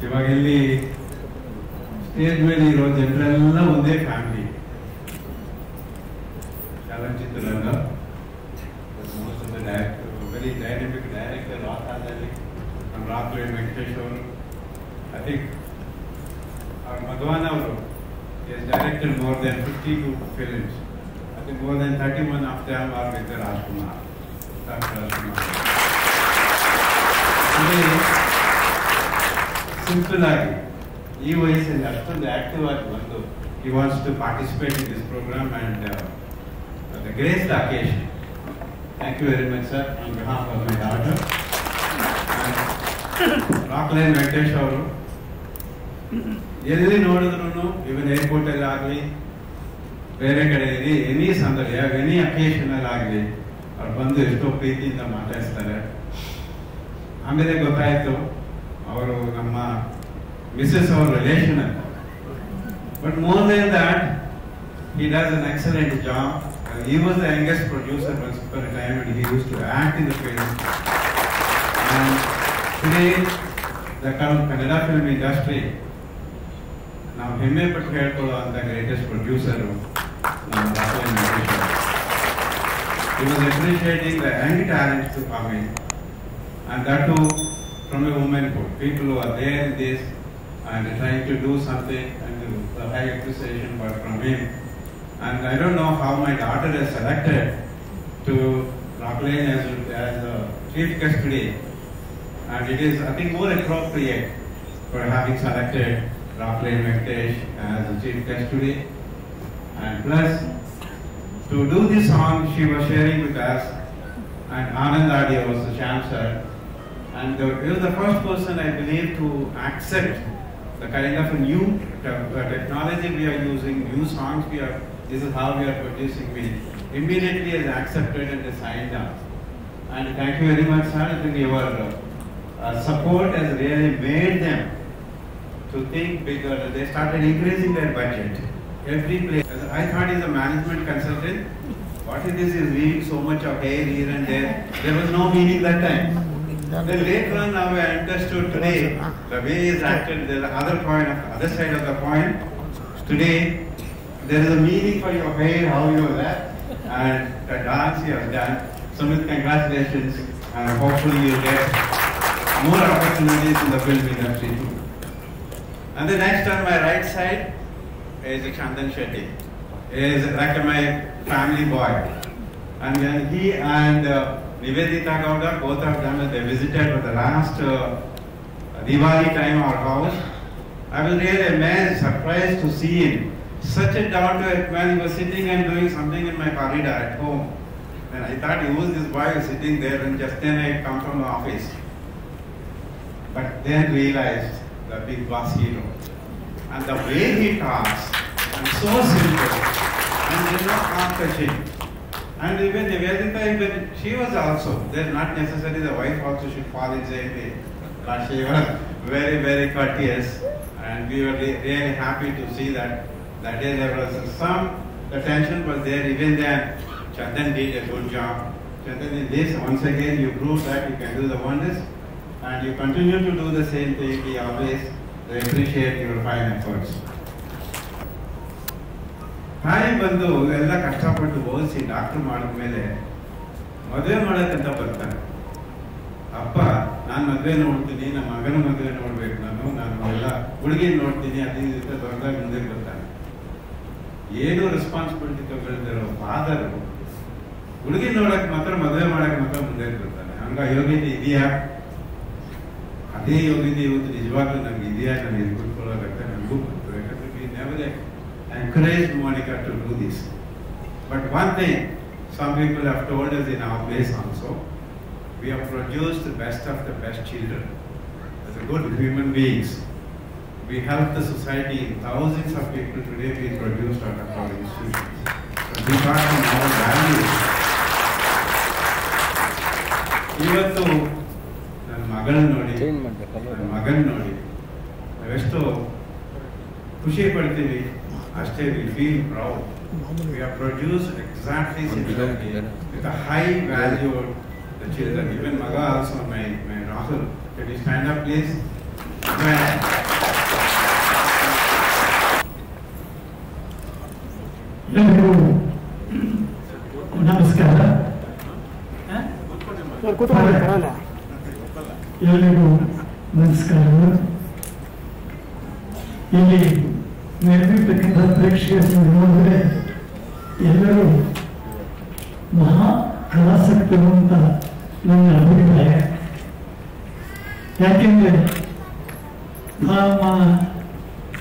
ಇವಾಗ ಇಲ್ಲಿ ಸ್ಟೇಜ್ ಮೇಲೆ ಇರೋ ಜನರೆಲ್ಲ ಒಂದೇ ಫ್ಯಾಮಿಲಿ. ಚಲನಚಿತ್ರರಂಗ ವೆರಿ ಡೈನಮಿಕ್ ಡೈರೆಕ್ಟರ್ ರಾಕಾದಲ್ಲಿ ನಮ್ಮ ರಾಕ್ಲೈನ್ ವೆಂಕಟೇಶ್ ಅವರು. ಐ ಥಿಂಕ್ ಮಧುವನ್ ಅವರು directed more than 52 films. I think more than 31 of them are with Rajkumar. Simple ಆಗಿ ಈ ವಯಸ್ಸಲ್ಲಿ ಅಷ್ಟೊಂದು ಆಕ್ಟಿವ್ ಆಗಿ ಬಂದು he wants to participate in this program and grace the occasion. Thank you very much, sir, on behalf of my daughter. Rockline Venkatesh ಅವರು ಎಲ್ಲಿ ನೋಡಿದ್ರು, ಇವನ್ airport ಅಲ್ಲಿ ಆಗಲಿ, ಬೇರೆ ಕಡೆ ಎನಿ ಸಂದರ್ಭ, ಎನಿ ಅಕೇಶನ್ ಅಲ್ಲಿ ಆಗಲಿ, ಅವ್ರು ಬಂದು ಎಷ್ಟೋ ಪ್ರೀತಿಯಿಂದ ಮಾತಾಡಿಸ್ತಾರೆ. ಆಮೇಲೆ ಗೊತ್ತಾಯ್ತು ಅವರು ನಮ್ಮ ಮಿಸಸ್ ಅವ್ರ ರಿಲೇಷನ್ ಅಂತ. But more than that, he does an excellent job. He was the youngest producer once upon a time and he used to act in the film. And today, the Kannada film industry, ನಾವು ಹೆಮ್ಮೆ ಪಟ್ಟು ಹೇಳ್ಕೊಳ್ಳೋ ಅಂತ greatest producer ನಮ್ಮ ರಾಕ್ಲೈನ್ ವೆಂಕಟೇಶ್ ಅವರು. He was appreciating the young talent to come in, and that too from a womanhood. People who are there in this and trying to do something, and the high appreciation was from him. And I don't know how my daughter is selected to Rockland as a chief guest today. And it is, I think, more appropriate for having selected Rockland Venkatesh as a chief guest today. And plus, to do this song, she was sharing with us, and Anand Adia was the Shyam sir. And he was the first person, I believe, to accept the kind of a new technology we are using, new songs this is how we are producing. We immediately has accepted and signed up. And thank you very much, sir. I think your support has really made them to think bigger. They started increasing their budget. Every place. I thought he's a management consultant. What is this? Is leaving so much of hair here and there. There was no meaning that time. Then later on, now I understood today the way he's acted. There's the other side of the coin. Today, there is a meaning for your hair, how you are that, and the dance you have done. Sumit, congratulations, and hopefully you'll get more opportunities in the film industry too. And the next on my right side is Chandan Shetty. He is like my family boy. And then he and Nivedita Gowda, both of them, they visited for the last Diwali time our house. I was really amazed, surprised to see him. Such a down-to-earth man. He was sitting and doing something in my corridor at home. And I thought, who is this boy sitting there? And just then I come from the office. But then realized the big boss hero. And the way he talks, and so simple, and there's no competition. And even Nivedita, even she was also, there's not necessarily the wife also should fall in the same way. But she was very, very courteous, and we were really happy to see that. That day there was the tension was there. Even then, Chandan did a good job. Chandan, in this, once again, you proved that you can do the wonders, and you continue to do the same thing. We always appreciate your fine efforts. ತಾಯಿ ಬಂದು ಎಲ್ಲ ಕಷ್ಟಪಟ್ಟು ಓದಿಸಿ doctor ಮಾಡಿದ್ಮೇಲೆ ಮದುವೆ ಮಾಡೋಕ್ಕಂತ ಬರ್ತಾರೆ. ಅಪ್ಪ, ನಾನು ಮದುವೆ ನೋಡ್ತೀನಿ, ನಮ್ಮ ಮಗನ ಮದುವೆ ನೋಡ್ಬೇಕು, ನಾನು ಎಲ್ಲ ಹುಡುಗಿ ನೋಡ್ತೀನಿ, ಅದೇ ರೀತಿ ದೊಡ್ಡದಾಗಿ ಮುಂದೆ ಬರ್ತಾನೆ. ಏನು ರೆಸ್ಪಾನ್ಸಿಬಿಲಿಟಿ ತಗೊಳ್ದಿರೋ ಫಾದರ್ ಹುಡುಗಿ ನೋಡಕ್ ಮಾತ್ರ, ಮದುವೆ ಮಾಡಕ್ ಮಾತ್ರ ಮುಂದೆ ಬರ್ತಾನೆ. ಹಂಗ ಯೋಗ್ಯತೆ ಇದೆಯಾ? ಅದೇ ಯೋಗ್ಯತೆ ಇವತ್ತು ನಿಜವಾಗ್ಲೂ ನನಗೆ ಇದೆಯಾ, ನನಗೆ ಇದು ಕೂತ್ಕೊಳ್ಳೋದಂತ ನನಗೂ ಬಂತು. ಯಾಕಂದರೆ we never encourage Monica to do this. But one thing, some people have told us in our place also, we have produced the best of the best children as a good human beings. We help the society in thousands of people today being produced out of our institutions. So these are our values. ಇವತ್ತು ನನ್ನ ಮಗಳನ್ನ ನೋಡಿ, ನನ್ನ ಮಗನ ನೋಡಿ ನಾವೆಷ್ಟು ಖುಷಿ ಪಡ್ತೀವಿ, ಅಷ್ಟೇ we feel proud. We have produced exactly similarly with a high value of the children. Even Maga also, my Rahul, can you stand up please? ಎಲ್ಲರಿಗೂ ನಮಸ್ಕಾರ. ಎಲ್ಲರಿಗೂ ನಮಸ್ಕಾರಗಳು. ಇಲ್ಲಿ ನೆರೆದಿರ್ತಕ್ಕಂಥ ಪ್ರೇಕ್ಷಕರು ನೋಡಿದ್ರೆ ಎಲ್ಲರೂ ಮಹಾ ಕಲಾಸಕ್ತರು ಅಂತ ನನ್ನ ಅಭಿಪ್ರಾಯ. ಯಾಕೆಂದ್ರೆ ನಮ್ಮ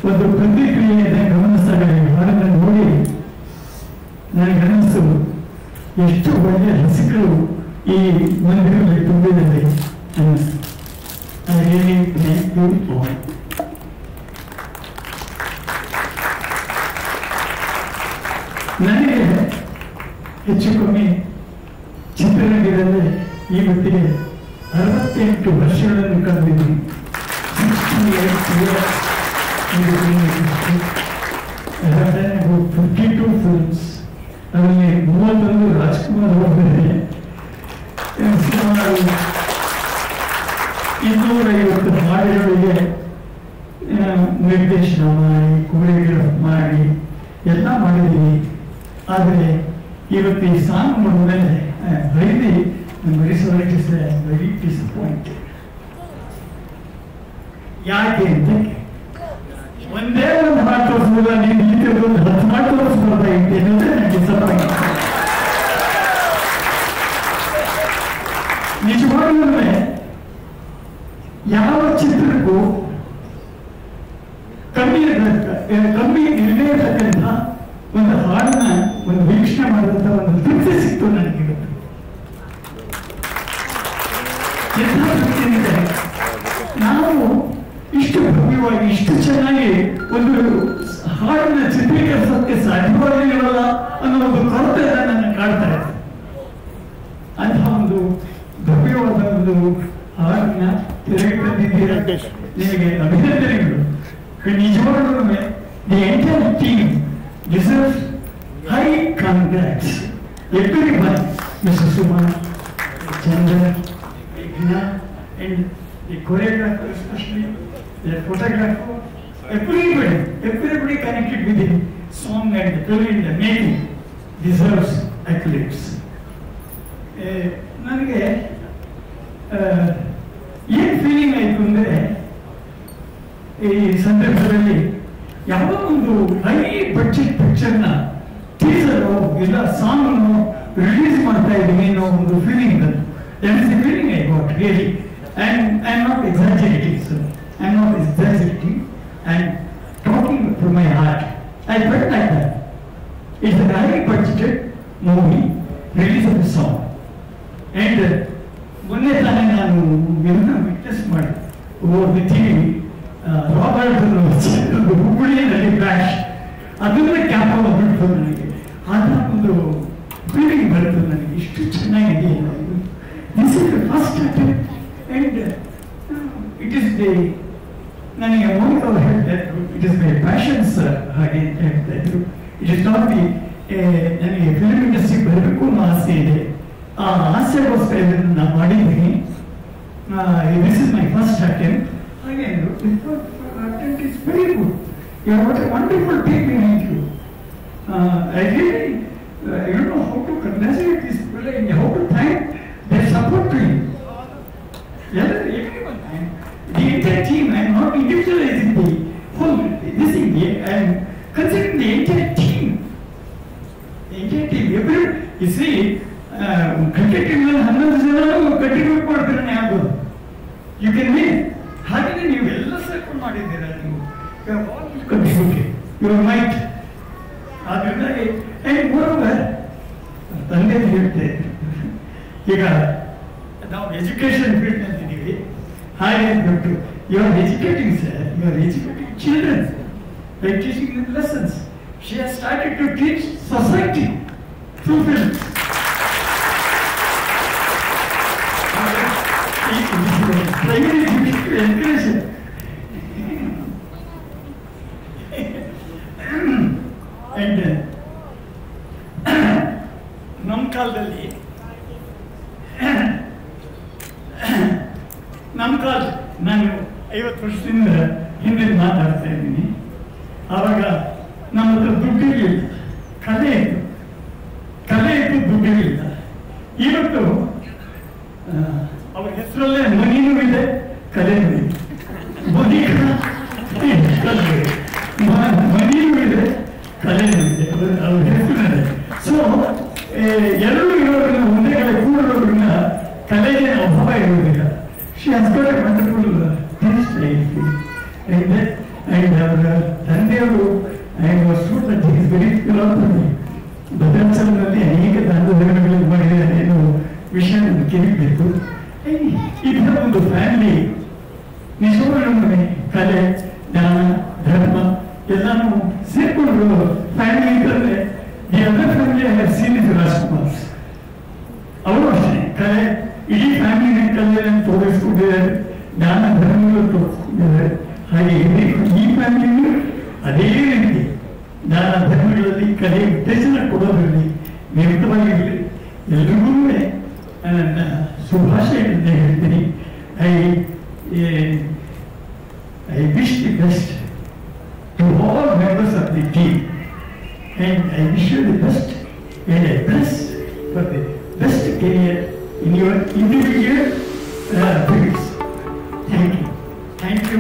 ಒಂದು ಪ್ರತಿಕ್ರಿಯೆಯನ್ನು ಗಮನಿಸಿದಾಗ ಹಾಡನ್ನು ನೋಡಿ ನನಗನ್ನಿಸ್ತು ಎಷ್ಟು ಒಳ್ಳೆಯ ರಸಿಕರು ಈ ಮಂದಿರದಲ್ಲಿ ತುಂಬಿದಲ್ಲಿ ಅನ್ನಿಸ್ತು. I really thank you all. ನನಗೆ ಹೆಚ್ಚು ಕಮ್ಮಿ ಚಿತ್ರರಂಗದಲ್ಲಿ ಇವತ್ತಿಗೆ 68 ವರ್ಷಗಳನ್ನು ಕಳೆದಿದ್ದೀನಿ. 52 ಫಿಲ್ಮ್ಸ್, ಅದರಲ್ಲಿ 31 ರಾಜ್ಕುಮಾರ್ ಅವರಿದ್ದಾರೆ. ಸುಮಾರು 250 ಹಾಡುಗಳಿಗೆ ನಿರ್ದೇಶನ ಮಾಡಿ, ಕೊರಿಯೋಗ್ರಾಫ್ ಮಾಡಿ ಎಲ್ಲ ಮಾಡಿದ್ದೀವಿ. ಆದರೆ ಇವತ್ತು ಈ ಸಾಂಗ್ ನೋಡಿದ್ಮೇಲೆ ವೆರಿ ಡಿಸಪಾಯಿಂಟೆಡ್. ಯಾಕೆ ಅಂತ ಒಂದೇ ಒಂದು ಹಾಡು ತೋರಿಸ್ಬೋದ, ನೀನು ಈ ಥರದ ಒಂದು 10 ಹಾಡು ತೋರಿಸ್ಬೋದಾಗಿತ್ತು ಅನ್ನೋದೇ ನನಗೆ ಡಿಸಪಾಯಿಂಟ್. ನಿಜವಾಗ್ಲೂ ಯಾವ ಚಿತ್ರಕ್ಕೂ ಕಮ್ಮಿ ಇರದೇ ಇರತಕ್ಕಂಥ ಒಂದು ಹಾಡನ್ನ ಒಂದು ವೀಕ್ಷಣೆ ಮಾಡಿದಂಥ ಒಂದು ತೃಪ್ತಿ ಸಿಕ್ತು ನನಗೆ ಇವತ್ತು. ನಾವು ಇಷ್ಟು ಭವ್ಯವಾಗಿ ಇಷ್ಟು ಚೆನ್ನಾಗಿ ಒಂದು ಹಾಡನ್ನ ಚಿತ್ರೀಕರಿಸೋಕ್ಕೆ ಸಾಧ್ಯವಾಗಿರಲ್ಲ ಅನ್ನೋ ಒಂದು ಕೊರತೆ ನನ್ನ ಕಾಡ್ತಾ ಇದೆ. ಅಂತಹ ಒಂದು ಭವ್ಯವಾದ ಒಂದು ಹಾಡನ್ನ ತೆರೆಗೆ ತಂದಿದ್ದೀರ, ನಿಮಗೆ ಅಭಿನಂದನೆಗಳು. ನಿಜವಾಗ್ಲೂ the entire team deserves high congrats. Everyone, Mr. Suman, Chandra, Igna, and the choreographer especially, the photographer, everybody connected with the song and the film and the making deserves accolades. ನನಗೆ ಏನು ಫೀಲಿಂಗ್ ಆಯಿತು ಅಂದರೆ, ಈ ಸಂದರ್ಭದಲ್ಲಿ ಯಾವುದೋ ಒಂದು high budget ಪಿಕ್ಚರ್ನ teaser ಇಲ್ಲ ಸಾಂಗನ್ನು release ಮಾಡ್ತಾ ಇದ್ದೀವಿ ಅನ್ನೋ ಒಂದು ಫೀಲಿಂಗ್ ಬಂತು. That is the feeling I got really. And I am not exaggerating, sir. I am not exaggerating and talking from my heart. I felt like that. It's a high budgeted movie release of the song. And ಮೊನ್ನೆ ತಾನೇ ನಾನು ಇದನ್ನು witness ಮಾಡಿ ಓದಿದ್ದೀವಿ. Robert ಹುಬ್ಬಳ್ಳಿಯಲ್ಲಿ crash, ಅದನ್ನ ಕ್ಯಾಪ್ ಬಿಡ್ತು ನನಗೆ. ಆದ ಒಂದು ಫೀಲಿಂಗ್ ಬರ್ತದೆ ನನಗೆ, ಇಷ್ಟು ಚೆನ್ನಾಗಿದೆ. This is the first attempt and it is the, ನನಗೆ ಮೋನಿಕಾ ಅವರು ಹೇಳ್ತಾ ಇದ್ರು, ಇಟ್ ಇಸ್ ಮೈ ಪ್ಯಾಷನ್ಸ್ ಹಾಗೆ ಅಂತ ಹೇಳ್ತಾ ಇದ್ರು. ಇಟ್ ಇಸ್ ನಾಟ್ ದಿ, ನನಗೆ ಫಿಲ್ಮ್ ಇಂಡಸ್ಟ್ರಿಗೆ ಬರಬೇಕು ಅನ್ನೋ ಆಸೆ ಇದೆ. ಆ ಆಸೆಗೋಸ್ಕರ ಇದನ್ನು ನಾನು ಮಾಡಿದ್ದೀನಿ. This is my first attempt. Again, attempt is very good. You have got a wonderful team behind you. I really, I don't know how to congratulate these people and how to thank their support to you. Everyone, the entire team. I am not individualizing the whole this thing. I am considering the entire team. The entire team. Everyone, you see, cricket team 11 ಜನ contribute ಮಾಡ್ತಾರೆ. You can win. ಮಾಡಿದ್ದೀರಾ ನೀವು your mite. ಆದ್ರಿಂದ ತಂದೆ ಹೇಳ್ತಾ ಇದ್ರು, ಈಗ ನಾವು ಎಜುಕೇಶನ್ ಫೀಲ್ಡ್ ಅಂತಿದ್ದೀವಿ, ಹಾಗೆ ಬಿಟ್ಟು you are educating sir, you are educating children by teaching them lessons. She has started to teach society through films. Primary education. And ನಮ್ಮ ಕಾಲದಲ್ಲಿ ನಾನು 50 ವರ್ಷದಿಂದ ಹಿಂದೆ ಮಾತಾಡ್ತಾ ಇದ್ದೀನಿ. ಆವಾಗ ನಮ್ಮ ಹತ್ರ ದುಡ್ಡಿರಲಿಲ್ಲ, ಕಲೆ ಇತ್ತು ದುಡ್ಡಿರಲಿಲ್ಲ. ಇವತ್ತು ಅವ್ರ ಹೆಸರಲ್ಲೇ ಮನಿನೂ ಇದೆ, ಕಲೆನೂ ಇದೆ. ಮನಿನೂ ಇದೆ, ಕಲೆನೂ ಇದೆ, ಅವ್ರ ಹೆಸರಿನಲ್ಲಿ. ಸೊ ಎರಡು ಇರೋದ್ರಿಂದ ಒಂದೇ ಕಡೆ ಕೂಡೋದ್ರಿಂದ ಕಲೆಗೆ ಅಭಾವ ಇರುವುದಿಲ್ಲ. She has got A wonderful taste and ಅವರ ತಂದೆಯವರು ವೆರಿ ಫಿಲಾಸಫಿ ಭದ್ರಾಚಲದಲ್ಲಿ ಅನೇಕ ದಾನ ಧರ್ಮಗಳನ್ನು ಮಾಡಿದ್ದಾರೆ ಅನ್ನೋ ವಿಷಯ ನಮ್ಗೆ ಕೇಳಬೇಕು. ಇದರ ಒಂದು ಫ್ಯಾಮಿಲಿ ನಿಜವಾಗ್ಲೂ ಮನೆ ಕಲೆ ಜ್ಞಾನ ಧರ್ಮ ಎಲ್ಲಾನು ಸೇರ್ಕೊಂಡು ಫ್ಯಾಮಿಲಿ ಇದ್ದರೆ ಈ other family I have seen is Rajkumar. ಅವರು ಅಷ್ಟೇ ಕಲೆ ಇಡೀ ಫ್ಯಾಮಿಲಿ ಕಲೆಯನ್ನು ತೋರಿಸ್ಕೊಂಡಿದ್ದಾರೆ, ಜ್ಞಾನ ಧರ್ಮಗಳು ತೋರಿಸ್ಕೊಂಡಿದ್ದಾರೆ. ಹಾಗೆ ಈ ಫ್ಯಾಮಿಲಿಯೂ ಅದೇ ರೀತಿ ಜ್ಞಾನ ಧರ್ಮಗಳಲ್ಲಿ ಕಲೆ ಉತ್ತೇಜನ ಕೊಡೋದ್ರಲ್ಲಿ ನಿರತವಾಗಿರಲಿ. ಎಲ್ರಿಗೂ ನನ್ನ ಶುಭಾಶಯಗಳನ್ನು ಹೇಳ್ತೀನಿ. I wish the best to all members of the team, and I wish you the best and a bless for the best career in your individual fields. Thank you.